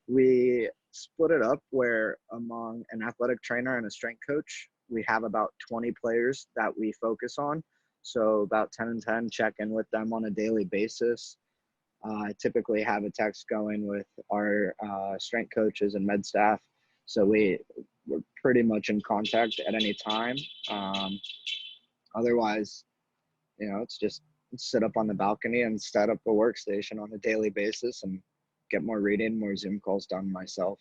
We split it up where among an athletic trainer and a strength coach, we have about 20 players that we focus on. So about 10 and 10, check in with them on a daily basis. I typically have a text going with our strength coaches and med staff. So we're pretty much in contact at any time. Otherwise, it's just sit up on the balcony and set up a workstation on a daily basis and get more reading, more Zoom calls done myself.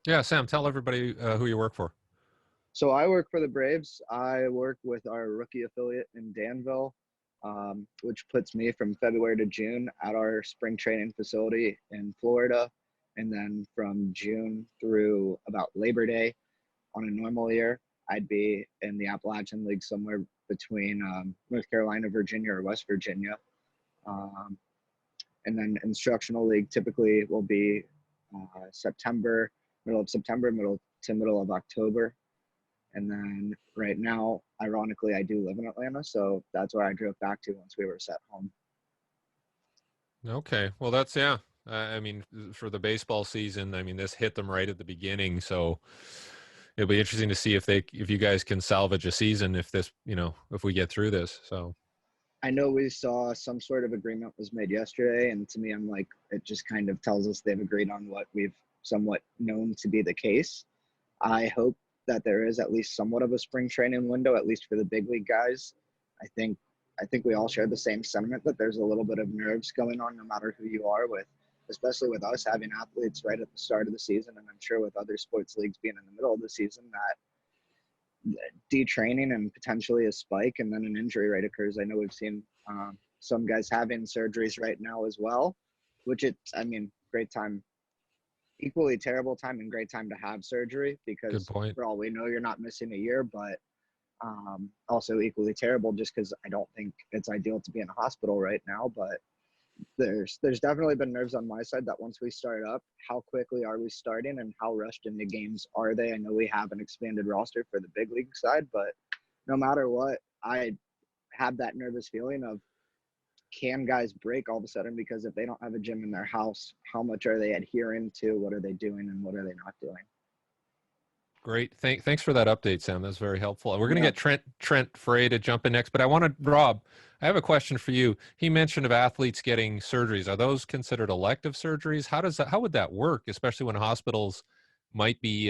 Yeah, Sam, tell everybody who you work for. So I work for the Braves. I work with our rookie affiliate in Danville, which puts me from February to June at our spring training facility in Florida. And then from June through about Labor Day on a normal year, I'd be in the Appalachian League somewhere between North Carolina, Virginia, or West Virginia. And then instructional league typically will be September, middle of September, middle of October. And then right now, ironically, I do live in Atlanta, so that's where I drove back to once we were set home. Okay, well, that's, yeah. I mean, for the baseball season, I mean, this hit them right at the beginning, so it'll be interesting to see if you guys can salvage a season if we get through this. So I know we saw some sort of agreement was made yesterday, and to me, I'm like, it just kind of tells us they've agreed on what we've somewhat known to be the case. I hope that there is at least somewhat of a spring training window, at least for the big league guys. I think we all share the same sentiment that there's a little bit of nerves going on, no matter who you are, especially with us having athletes right at the start of the season, and I'm sure with other sports leagues being in the middle of the season, that detraining and potentially a spike and then an injury rate occurs. I know we've seen some guys having surgeries right now as well, which great time. Equally terrible time and great time to have surgery, because for all we know, you're not missing a year, but also equally terrible just because I don't think it's ideal to be in a hospital right now. But there's definitely been nerves on my side that once we start up, how quickly are we starting and how rushed into games are they? I know we have an expanded roster for the big league side, but no matter what, I have that nervous feeling of, can guys break all of a sudden? Because if they don't have a gym in their house, how much are they adhering to? What are they doing and what are they not doing? great. Thanks for that update, Sam. That's very helpful. We're going to get Trent Frey to jump in next, but Rob, I have a question for you. He mentioned of athletes getting surgeries. Are those considered elective surgeries? How would that work, especially when hospitals might be,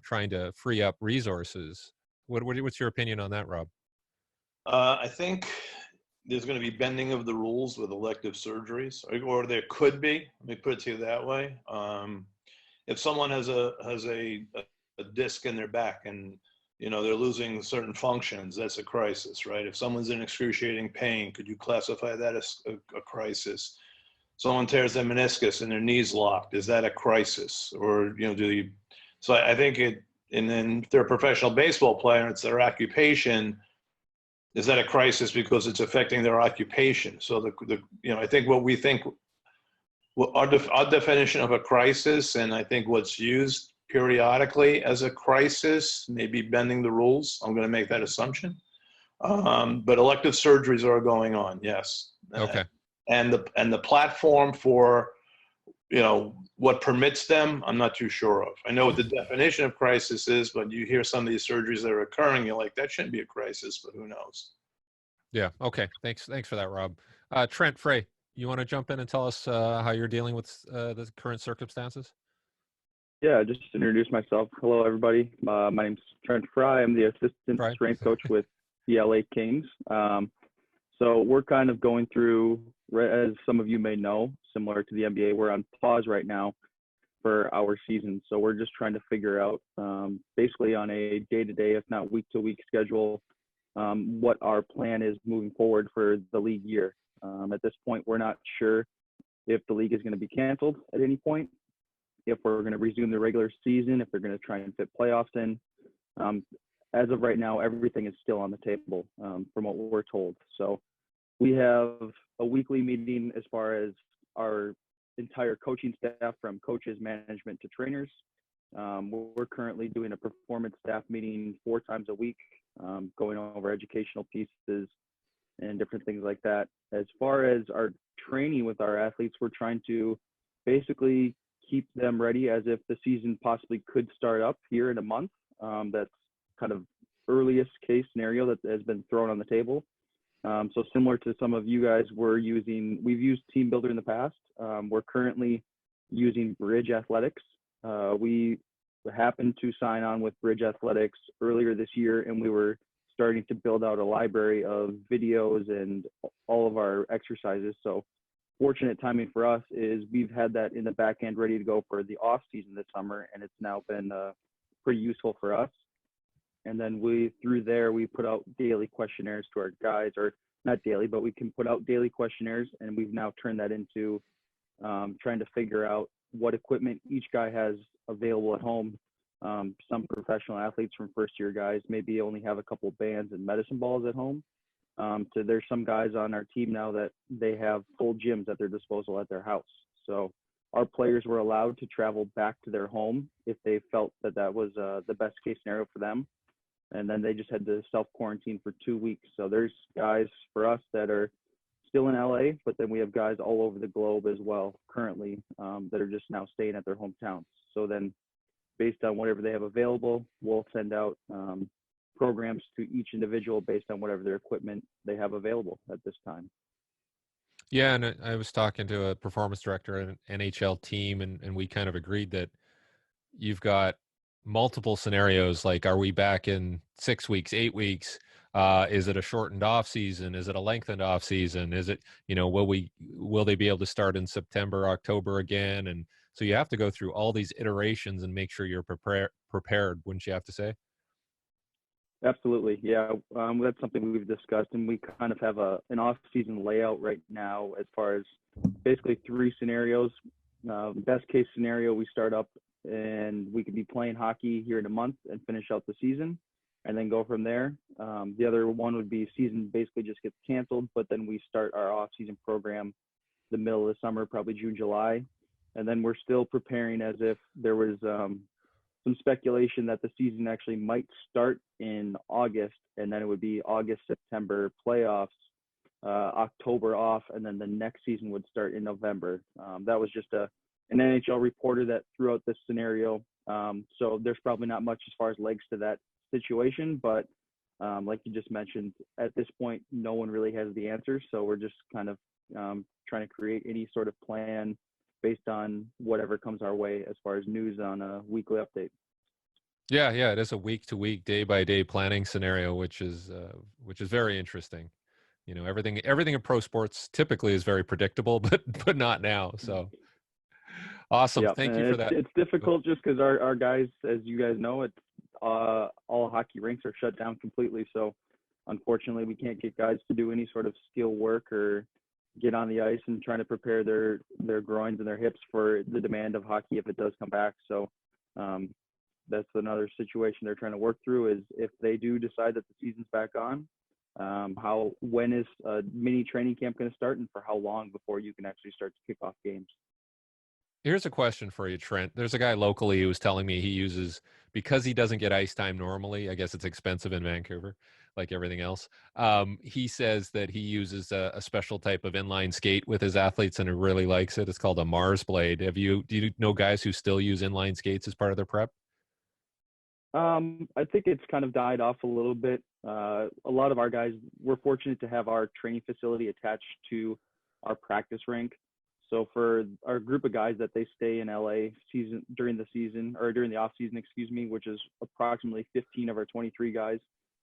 trying to free up resources? What's your opinion on that, Rob? I think there's going to be bending of the rules with elective surgeries, or there could be. Let me put it to you that way. If someone has a disc in their back and they're losing certain functions, that's a crisis, right? If someone's in excruciating pain, could you classify that as a crisis? Someone tears their meniscus and their knees locked, is that a crisis? Or so I think and then if they're a professional baseball player and it's their occupation, is that a crisis because it's affecting their occupation? So I think our definition of a crisis, and I think what's used periodically as a crisis, maybe bending the rules. I'm going to make that assumption. But elective surgeries are going on, yes. Okay. And the platform for what permits them, I'm not too sure of. I know what the definition of crisis is, but you hear some of these surgeries that are occurring, you're like, that shouldn't be a crisis, but who knows? Yeah. Okay. Thanks for that, Rob. Trent Frey, you want to jump in and tell us how you're dealing with the current circumstances? Yeah, just to introduce myself. Hello, everybody. My name's Trent Fry. I'm the assistant strength coach with the LA Kings. So we're kind of going through, as some of you may know, similar to the NBA, we're on pause right now for our season. So we're just trying to figure out, basically on a day-to-day, if not week-to-week schedule, what our plan is moving forward for the league year. At this point, we're not sure if the league is going to be canceled at any point, if we're going to resume the regular season, if they're going to try and fit playoffs in. As of right now, everything is still on the table from what we're told. So we have a weekly meeting as far as our entire coaching staff, from coaches, management to trainers. We're currently doing a performance staff meeting 4 times a week, going over educational pieces and different things like that. As far as our training with our athletes, we're trying to basically keep them ready as if the season possibly could start up here in a month. That's kind of earliest case scenario that has been thrown on the table. So similar to some of you guys, we've used Team Builder in the past. We're currently using Bridge Athletics. We happened to sign on with Bridge Athletics earlier this year, and we were starting to build out a library of videos and all of our exercises. So fortunate timing for us is we've had that in the back end ready to go for the off season this summer, and it's now been pretty useful for us. And then through there, we put out daily questionnaires to our guys, or not daily, but we can put out daily questionnaires, and we've now turned that into trying to figure out what equipment each guy has available at home. Some professional athletes from first year guys maybe only have a couple bands and medicine balls at home. So there's some guys on our team now that they have full gyms at their disposal at their house. So our players were allowed to travel back to their home if they felt that that was the best case scenario for them. And then they just had to self-quarantine for 2 weeks. So there's guys for us that are still in LA, but then we have guys all over the globe as well currently that are just now staying at their hometowns. So then based on whatever they have available, we'll send out programs to each individual based on whatever their equipment they have available at this time. Yeah, and I was talking to a performance director at an NHL team, and we kind of agreed that you've got multiple scenarios, like, are we back in 6 weeks, 8 weeks? Is it a shortened off season? Is it a lengthened off season? Is it, will they be able to start in September, October again? And so you have to go through all these iterations and make sure you're prepared, wouldn't you have to say? Absolutely. Yeah. That's something we've discussed, and we kind of have an off-season layout right now as far as basically 3 scenarios. Best case scenario, we start up and we could be playing hockey here in a month and finish out the season and then go from there. The other one would be season basically just gets canceled, but then we start our off-season program the middle of the summer, probably June, July. And then we're still preparing as if there was some speculation that the season actually might start in August, and then it would be August, September playoffs, October off, and then the next season would start in November. That was just an NHL reporter that threw out this scenario. So there's probably not much as far as legs to that situation, but like you just mentioned, at this point, no one really has the answer. So we're just kind of trying to create any sort of plan based on whatever comes our way as far as news on a weekly update. Yeah, it is a week-to-week, day-by-day planning scenario, which is very interesting. Everything in pro sports typically is very predictable, but not now. So awesome. Yeah, Thank you for that. It's difficult just because our guys, as you guys know, it's all hockey rinks are shut down completely. So unfortunately, we can't get guys to do any sort of skill work or get on the ice and trying to prepare their groins and their hips for the demand of hockey if it does come back. So that's another situation they're trying to work through, is if they do decide that the season's back on, when is a mini training camp going to start, and for how long before you can actually start to kick off games? Here's a question for you, Trent. There's a guy locally who was telling me he uses, because he doesn't get ice time normally, I guess it's expensive in Vancouver, like everything else. He says that he uses a special type of inline skate with his athletes, and he really likes it. It's called a Mars blade. Do you know guys who still use inline skates as part of their prep? I think it's kind of died off a little bit. A lot of our guys, we're fortunate to have our training facility attached to our practice rink. So for our group of guys that they stay in LA during the off season, which is approximately 15 of our 23 guys,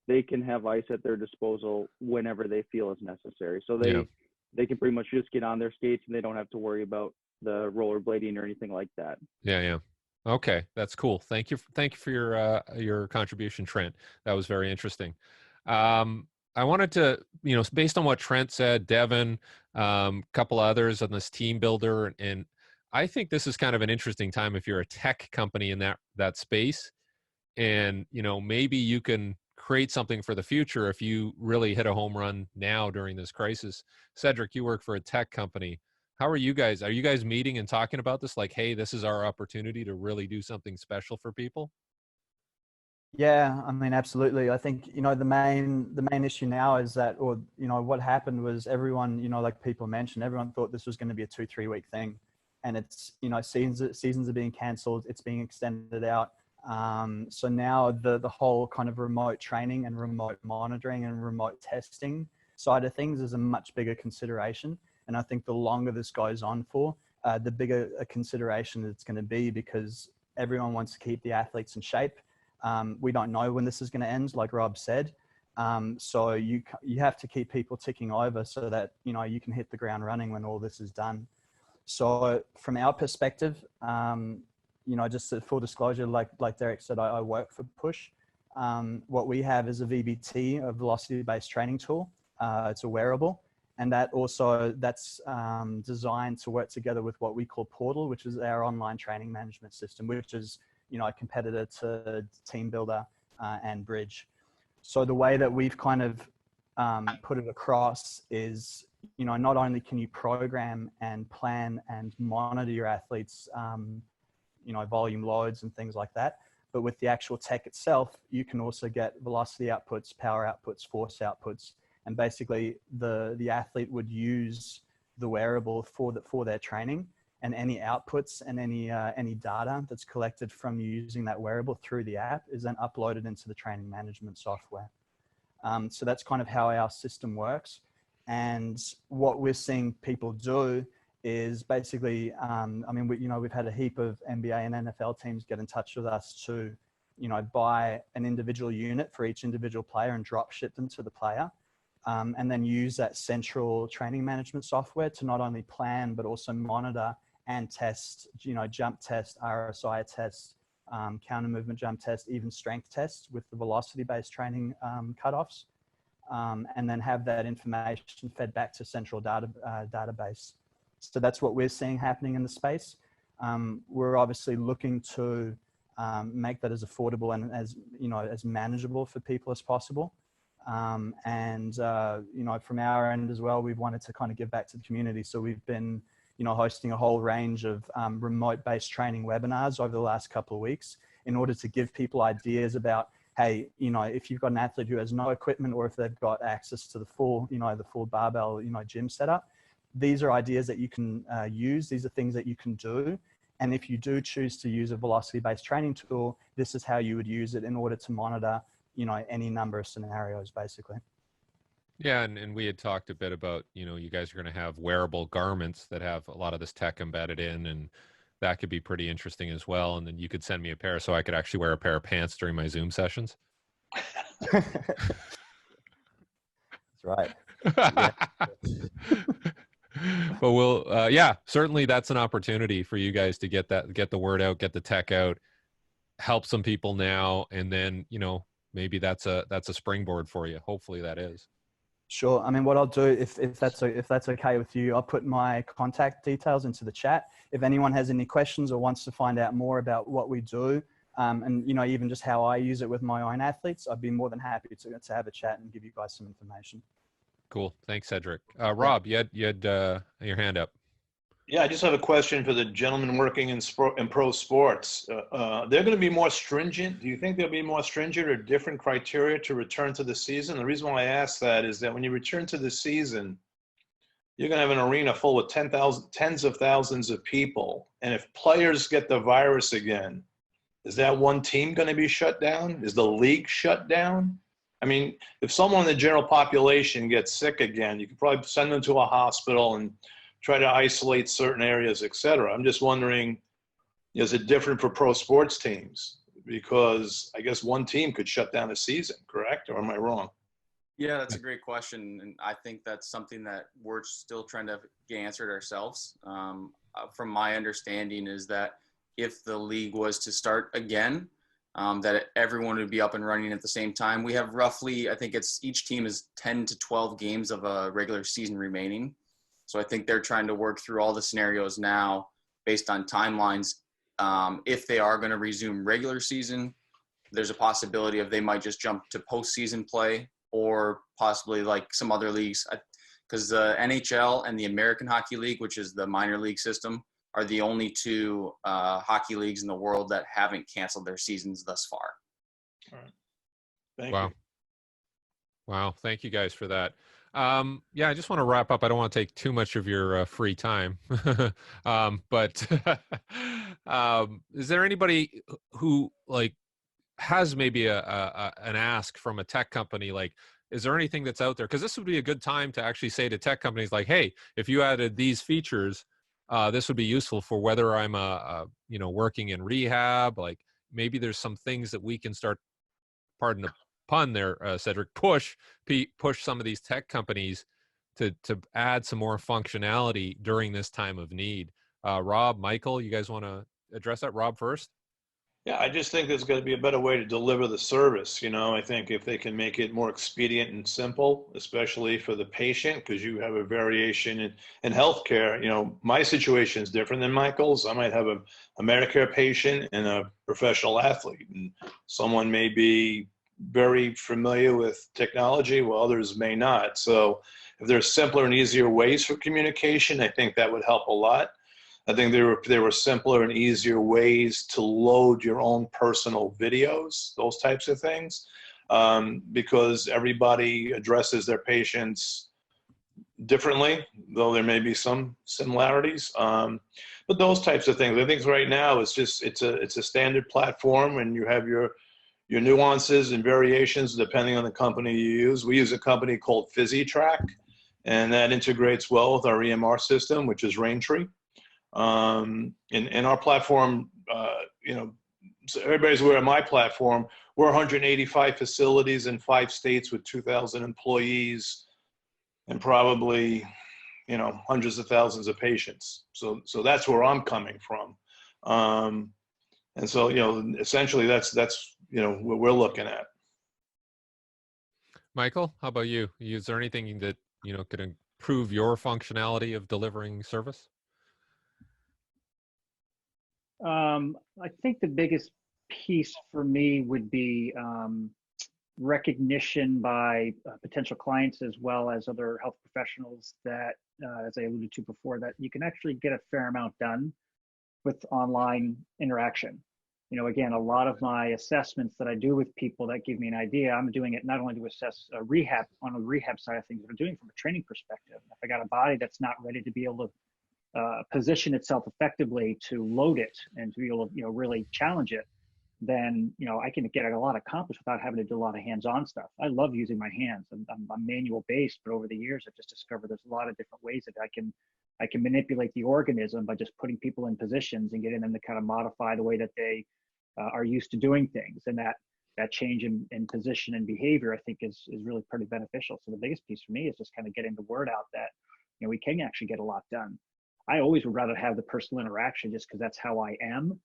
they can have ice at their disposal whenever they feel is necessary. So they can pretty much just get on their skates, and they don't have to worry about the rollerblading or anything like that. Yeah. Okay, that's cool. Thank you for your contribution, Trent. That was very interesting. I wanted to, based on what Trent said, Devin, couple others on this team builder, and I think this is kind of an interesting time if you're a tech company in that space, and maybe you can create something for the future if you really hit a home run now during this crisis. Cedric, you work for a tech company. How are you guys? Are you guys meeting and talking about this? Like, hey, this is our opportunity to really do something special for people? Yeah, I mean, absolutely. I think, the main issue now is that, what happened was everyone, like people mentioned, everyone thought this was going to be a 2-3 week thing. And it's, seasons are being canceled, it's being extended out. So now the whole kind of remote training and remote monitoring and remote testing side of things is a much bigger consideration. And I think the longer this goes on for, the bigger a consideration it's going to be, because everyone wants to keep the athletes in shape. We don't know when this is going to end, like Rob said. So you have to keep people ticking over so that, you know, you can hit the ground running when all this is done. So from our perspective, you know, just full disclosure, like Derek said, I work for Push. What we have is a VBT, a velocity-based training tool. It's a wearable, and that's designed to work together with what we call Portal, which is our online training management system, which is, you know, a competitor to Team Builder and Bridge. So the way that we've kind of put it across is, you know, not only can you program and plan and monitor your athletes, you know, volume loads and things like that, but with the actual tech itself, you can also get velocity outputs, power outputs, force outputs, and basically the athlete would use the wearable for their training, and any outputs and any data that's collected from using that wearable through the app is then uploaded into the training management software. So that's kind of how our system works. And what we're seeing people do is basically, I mean, we've had a heap of NBA and NFL teams get in touch with us to, you know, buy an individual unit for each individual player and drop ship them to the player. And then use that central training management software to not only plan, but also monitor and test, you know, jump test, RSI test, counter movement jump test, even strength tests with the velocity-based training cutoffs, and then have that information fed back to central database. So that's what we're seeing happening in the space. We're obviously looking to make that as affordable and as, you know, as manageable for people as possible. And you know, from our end as well, we've wanted to kind of give back to the community. So we've been, you know, hosting a whole range of remote-based training webinars over the last couple of weeks in order to give people ideas about, hey, you know, if you've got an athlete who has no equipment, or if they've got access to the full, you know, the full barbell, you know, gym setup, these are ideas that you can use. These are things that you can do. And if you do choose to use a velocity-based training tool, this is how you would use it in order to monitor, you know, any number of scenarios, basically. Yeah, and we had talked a bit about, you know, you guys are going to have wearable garments that have a lot of this tech embedded in, and that could be pretty interesting as well. And then you could send me a pair so I could actually wear a pair of pants during my Zoom sessions. That's right. Yeah. But we'll, yeah, certainly that's an opportunity for you guys to get the word out, get the tech out, help some people now, and then, you know, maybe that's a springboard for you. Hopefully that is. Sure. I mean, what I'll do, if that's okay with you, I'll put my contact details into the chat. If anyone has any questions or wants to find out more about what we do, and, you know, even just how I use it with my own athletes, I'd be more than happy to have a chat and give you guys some information. Cool. Thanks, Cedric. Rob, you had your hand up. Yeah, I just have a question for the gentleman working in pro sports. They're going to be more stringent. Do you think there'll be more stringent or different criteria to return to the season? The reason why I ask that is that when you return to the season, you're going to have an arena full of tens of thousands of people. And if players get the virus again, is that one team going to be shut down? Is the league shut down? I mean, if someone in the general population gets sick again, you could probably send them to a hospital and try to isolate certain areas, et cetera. I'm just wondering, is it different for pro sports teams? Because I guess one team could shut down a season, correct? Or am I wrong? Yeah, that's a great question. And I think that's something that we're still trying to get answered ourselves. From my understanding is that if the league was to start again, that everyone would be up and running at the same time. We have roughly, I think it's each team is 10 to 12 games of a regular season remaining. So I think they're trying to work through all the scenarios now based on timelines. If they are going to resume regular season, there's a possibility of they might just jump to postseason play, or possibly like some other leagues, because the NHL and the American Hockey League, which is the minor league system, are the only two hockey leagues in the world that haven't canceled their seasons thus far. All right. Thank you. Wow. Thank you guys for that. Yeah, I just want to wrap up. I don't want to take too much of your free time, but is there anybody who like has maybe an ask from a tech company? Like, is there anything that's out there? Because this would be a good time to actually say to tech companies like, hey, if you added these features, this would be useful for whether I'm working in rehab. Like maybe there's some things that we can start, pardon the pun there, Cedric, push some of these tech companies to add some more functionality during this time of need. Rob, Michael, you guys want to address that? Rob first. Yeah, I just think there's got to be a better way to deliver the service. I think if they can make it more expedient and simple, especially for the patient, because you have a variation in healthcare. My situation is different than Michael's. I might have a Medicare patient and a professional athlete, and someone may be very familiar with technology, while others may not. So if there's simpler and easier ways for communication, I think that would help a lot. I think there were simpler and easier ways to load your own personal videos, those types of things, because everybody addresses their patients differently, though there may be some similarities. But those types of things, I think right now it's a standard platform, and you have your nuances and variations depending on the company you use. We use a company called PhysiTrack, and that integrates well with our EMR system, which is Raintree. In our platform, so everybody's aware of my platform. We're 185 facilities in 5 states with 2,000 employees and probably, hundreds of thousands of patients. So that's where I'm coming from. And so, essentially that's what we're looking at. Michael, how about you? Is there anything that, could improve your functionality of delivering service? I think the biggest piece for me would be recognition by potential clients as well as other health professionals that, as I alluded to before, that you can actually get a fair amount done with online interaction. Again, a lot of my assessments that I do with people that give me an idea, I'm doing it not only to assess rehab on the rehab side of things, but I'm doing it from a training perspective. If I got a body that's not ready to be able to position itself effectively to load it and to be able to, really challenge it, then, I can get a lot accomplished without having to do a lot of hands-on stuff. I love using my hands. I'm manual based, but over the years, I've just discovered there's a lot of different ways that I can manipulate the organism by just putting people in positions and getting them to kind of modify the way that they are used to doing things. And that change in position and behavior, I think is really pretty beneficial. So the biggest piece for me is just kind of getting the word out that, we can actually get a lot done. I always would rather have the personal interaction just because that's how I am.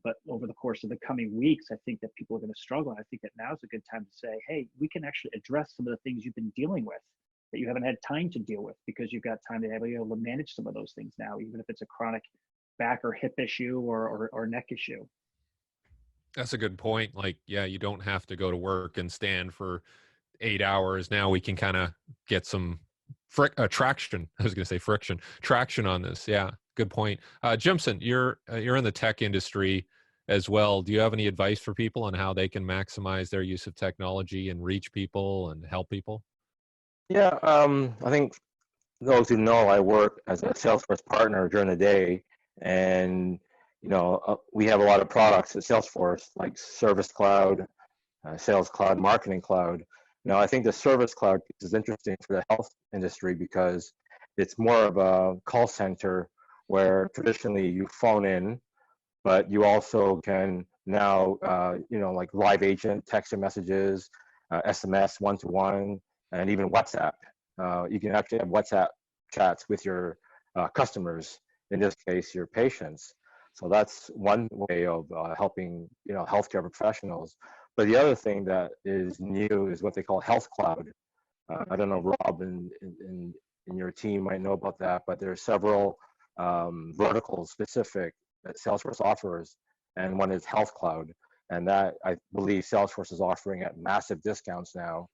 But over the course of the coming weeks, I think that people are going to struggle. And I think that now is a good time to say, hey, we can actually address some of the things you've been dealing with that you haven't had time to deal with, because you've got time to be able to manage some of those things now, even if it's a chronic back or hip issue or neck issue. That's a good point. Like, yeah, you don't have to go to work and stand for 8 hours. Now we can kind of get some traction. I was going to say friction, traction on this. Yeah, good point. Jimson, you're in the tech industry as well. Do you have any advice for people on how they can maximize their use of technology and reach people and help people? Yeah, I think those who know, I work as a Salesforce partner during the day, and we have a lot of products at Salesforce like Service Cloud, Sales Cloud, Marketing Cloud. I think the Service Cloud is interesting for the health industry because it's more of a call center where traditionally you phone in, but you also can now, like live agent, text messages, SMS, one-to-one, and even WhatsApp. You can actually have WhatsApp chats with your customers, in this case, your patients. So that's one way of helping, healthcare professionals. But the other thing that is new is what they call Health Cloud. I don't know, Rob, in your team might know about that, but there are several verticals specific that Salesforce offers, and one is Health Cloud, and that I believe Salesforce is offering at massive discounts now.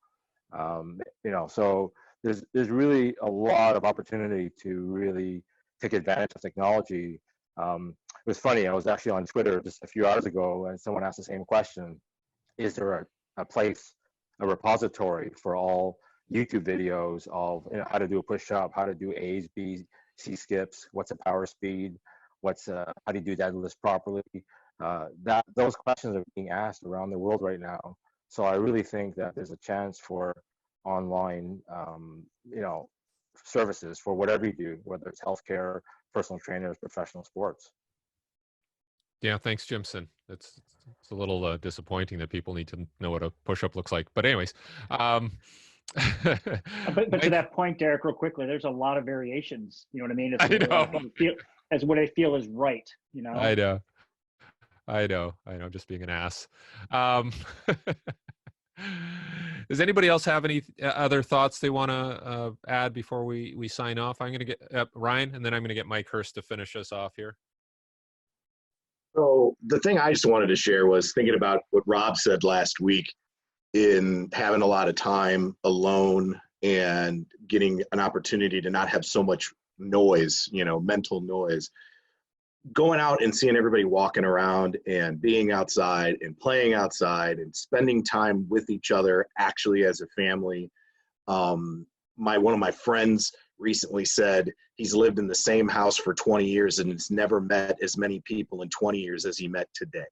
So there's really a lot of opportunity to really take advantage of technology. It was funny, I was actually on Twitter just a few hours ago, and someone asked the same question. Is there a place, a repository for all YouTube videos of how to do a push-up, how to do A's, B's, C skips, what's a power speed, how do you do deadlifts properly? Those questions are being asked around the world right now. So I really think that there's a chance for online, services for whatever you do, whether it's healthcare, personal trainers, professional sports. Yeah, thanks, Jimson. it's a little disappointing that people need to know what a push-up looks like. But anyways, um, But to Mike, that point, Derek, real quickly, there's a lot of variations. You know what I mean? As I to what a lot of know, people feel, as what I feel is right. You know. I know, I know, I know. Just being an ass. Um, does anybody else have any other thoughts they want to add before we sign off? I'm going to get Ryan, and then I'm going to get Mike Hurst to finish us off here. So the thing I just wanted to share was thinking about what Rob said last week in having a lot of time alone and getting an opportunity to not have so much noise, mental noise. Going out and seeing everybody walking around and being outside and playing outside and spending time with each other actually as a family. One of my friends recently said he's lived in the same house for 20 years and has never met as many people in 20 years as he met today.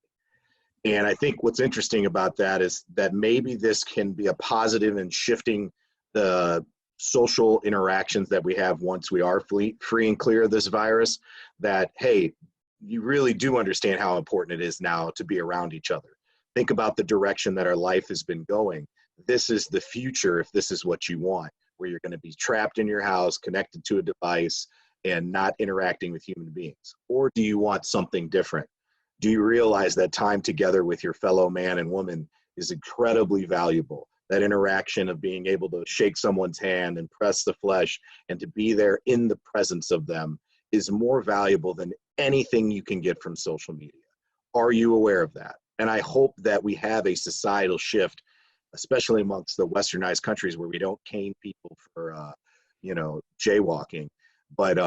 And I think what's interesting about that is that maybe this can be a positive in shifting the social interactions that we have once we are free and clear of this virus, that, hey, you really do understand how important it is now to be around each other. Think about the direction that our life has been going. This is the future if this is what you want, where you're going to be trapped in your house, connected to a device, and not interacting with human beings. Or do you want something different? Do you realize that time together with your fellow man and woman is incredibly valuable? That interaction of being able to shake someone's hand and press the flesh and to be there in the presence of them is more valuable than anything you can get from social media. Are you aware of that? And I hope that we have a societal shift, especially amongst the westernized countries where we don't cane people for, jaywalking, but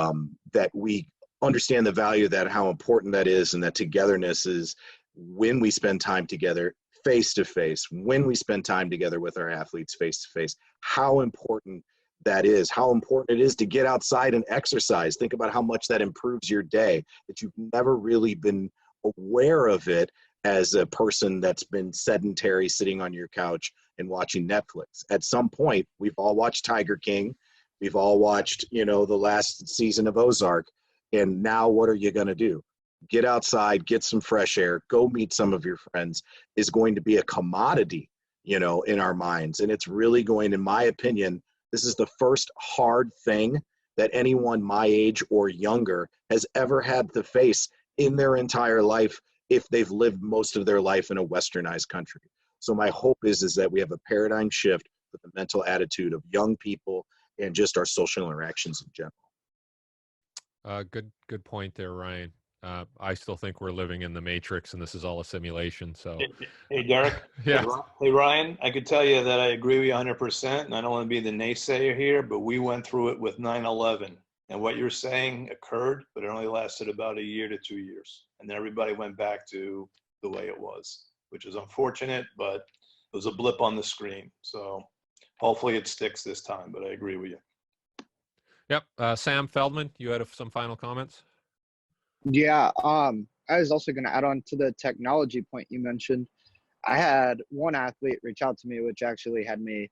that we understand the value of that, how important that is, and that togetherness is when we spend time together face to face, when we spend time together with our athletes face to face, how important that is, how important it is to get outside and exercise. Think about how much that improves your day, that you've never really been aware of it as a person that's been sedentary sitting on your couch and watching Netflix. At some point, we've all watched Tiger King. We've all watched, the last season of Ozark. And now what are you going to do? Get outside, get some fresh air, go meet some of your friends is going to be a commodity, in our minds. And it's really going, in my opinion, this is the first hard thing that anyone my age or younger has ever had to face in their entire life if they've lived most of their life in a westernized country. So my hope is that we have a paradigm shift with the mental attitude of young people and just our social interactions in general. Good point there, Ryan. I still think we're living in the Matrix and this is all a simulation. So, hey Derek. Yeah. Hey Ryan, I could tell you that I agree with you 100%, and I don't want to be the naysayer here, but we went through it with 9/11, and what you're saying occurred, but it only lasted about a year to 2 years, and then everybody went back to the way it was, which is unfortunate, but it was a blip on the screen. So hopefully it sticks this time, but I agree with you. Yep. Sam Feldman, you had some final comments? Yeah, I was also going to add on to the technology point you mentioned. I had one athlete reach out to me, which actually had me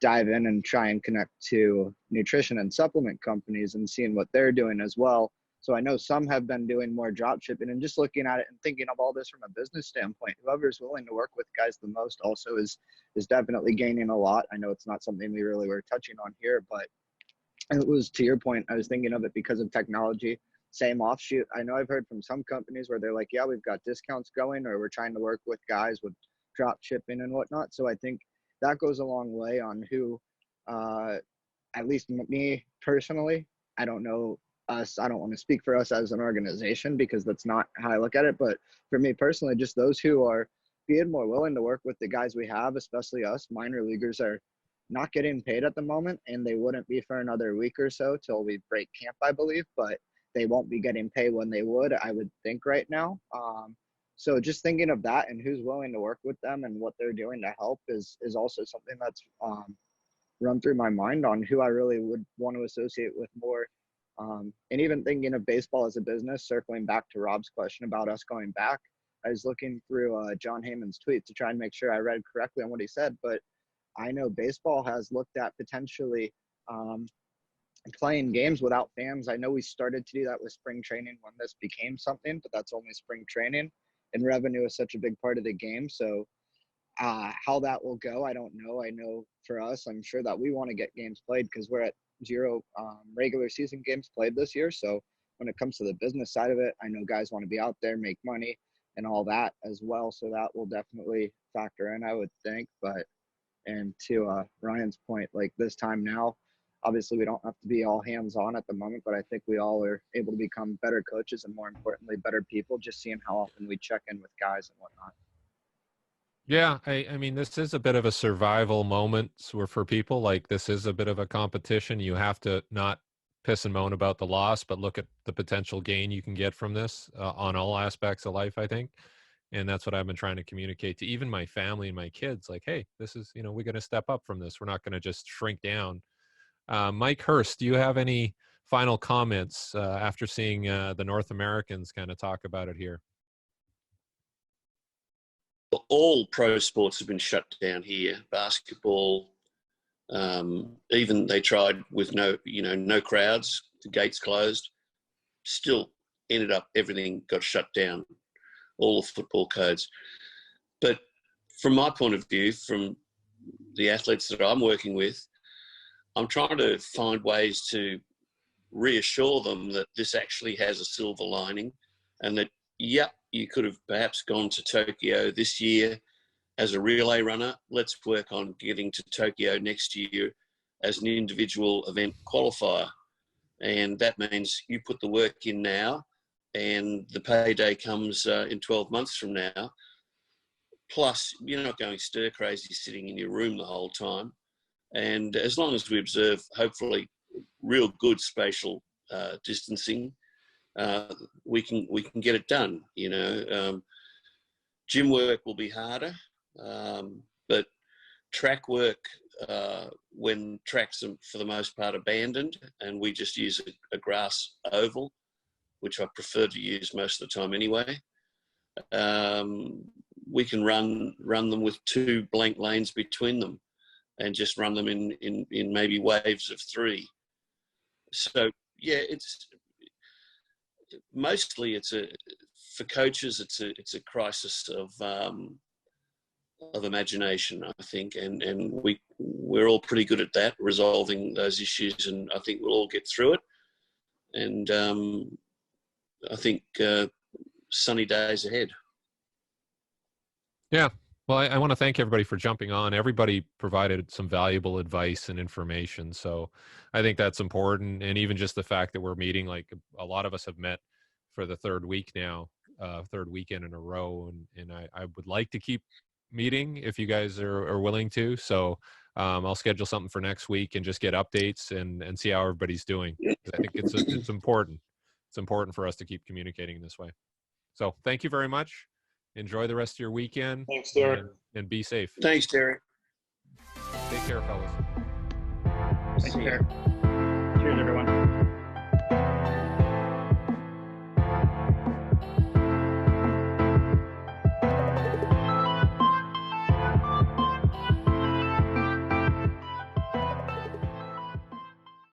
dive in and try and connect to nutrition and supplement companies and seeing what they're doing as well. So I know some have been doing more drop shipping, and just looking at it and thinking of all this from a business standpoint, whoever's willing to work with guys the most also is definitely gaining a lot. I know it's not something we really were touching on here, but it was, to your point, I was thinking of it because of technology. Same offshoot. I know I've heard from some companies where they're like, yeah, we've got discounts going, or we're trying to work with guys with drop shipping and whatnot. So I think that goes a long way on who, at least me personally, I don't know us. I don't want to speak for us as an organization because that's not how I look at it. But for me personally, just those who are being more willing to work with the guys we have, especially us minor leaguers, are not getting paid at the moment, and they wouldn't be for another week or so till we break camp, I believe. But they won't be getting paid when they would, I would think, right now. So just thinking of that and who's willing to work with them and what they're doing to help is also something that's run through my mind on who I really would want to associate with more. And even thinking of baseball as a business, circling back to Rob's question about us going back, I was looking through John Heyman's tweet to try and make sure I read correctly on what he said, but I know baseball has looked at potentially playing games without fans. I know we started to do that with spring training when this became something, but that's only spring training. and revenue is such a big part of the game. So how that will go, I don't know. I know for us, I'm sure that we want to get games played because we're at 0 regular season games played this year. So when it comes to the business side of it, I know guys want to be out there, make money and all that as well. So that will definitely factor in, I would think. But, and to Ryan's point, like this time now, obviously we don't have to be all hands on at the moment, but I think we all are able to become better coaches and more importantly, better people, just seeing how often we check in with guys and whatnot. Yeah, I mean, this is a bit of a survival moment for people. Like, this is a bit of a competition. You have to not piss and moan about the loss, but look at the potential gain you can get from this on all aspects of life, I think. And that's what I've been trying to communicate to even my family and my kids. Like, hey, this is, we're going to step up from this. We're not going to just shrink down. Mike Hurst, do you have any final comments after seeing the North Americans kind of talk about it here? All pro sports have been shut down here. Basketball, even they tried with no crowds, the gates closed. Still ended up everything got shut down, all the football codes. But from my point of view, from the athletes that I'm working with, I'm trying to find ways to reassure them that this actually has a silver lining and that, you could have perhaps gone to Tokyo this year as a relay runner. Let's work on getting to Tokyo next year as an individual event qualifier. And that means you put the work in now and the payday comes in 12 months from now. Plus, you're not going stir crazy sitting in your room the whole time. And as long as we observe, hopefully, real good spatial distancing, we can get it done. Gym work will be harder, but track work, when tracks are for the most part abandoned and we just use a grass oval, which I prefer to use most of the time anyway, we can run them with 2 blank lanes between them and just run them in maybe waves of 3. So yeah, for coaches, it's a crisis of imagination, I think, and we're all pretty good at that, resolving those issues, and I think we'll all get through it. And I think sunny days ahead. Yeah. Well, I want to thank everybody for jumping on. Everybody provided some valuable advice and information. So I think that's important. And even just the fact that we're meeting, like a lot of us have met for the 3rd week now, 3rd weekend in a row. And I would like to keep meeting if you guys are willing to. So I'll schedule something for next week and just get updates and see how everybody's doing. I think it's important. It's important for us to keep communicating in this way. So thank you very much. Enjoy the rest of your weekend. Thanks, Derek. And be safe. Thanks, Derek. Take care, fellas. Thank you, Derek.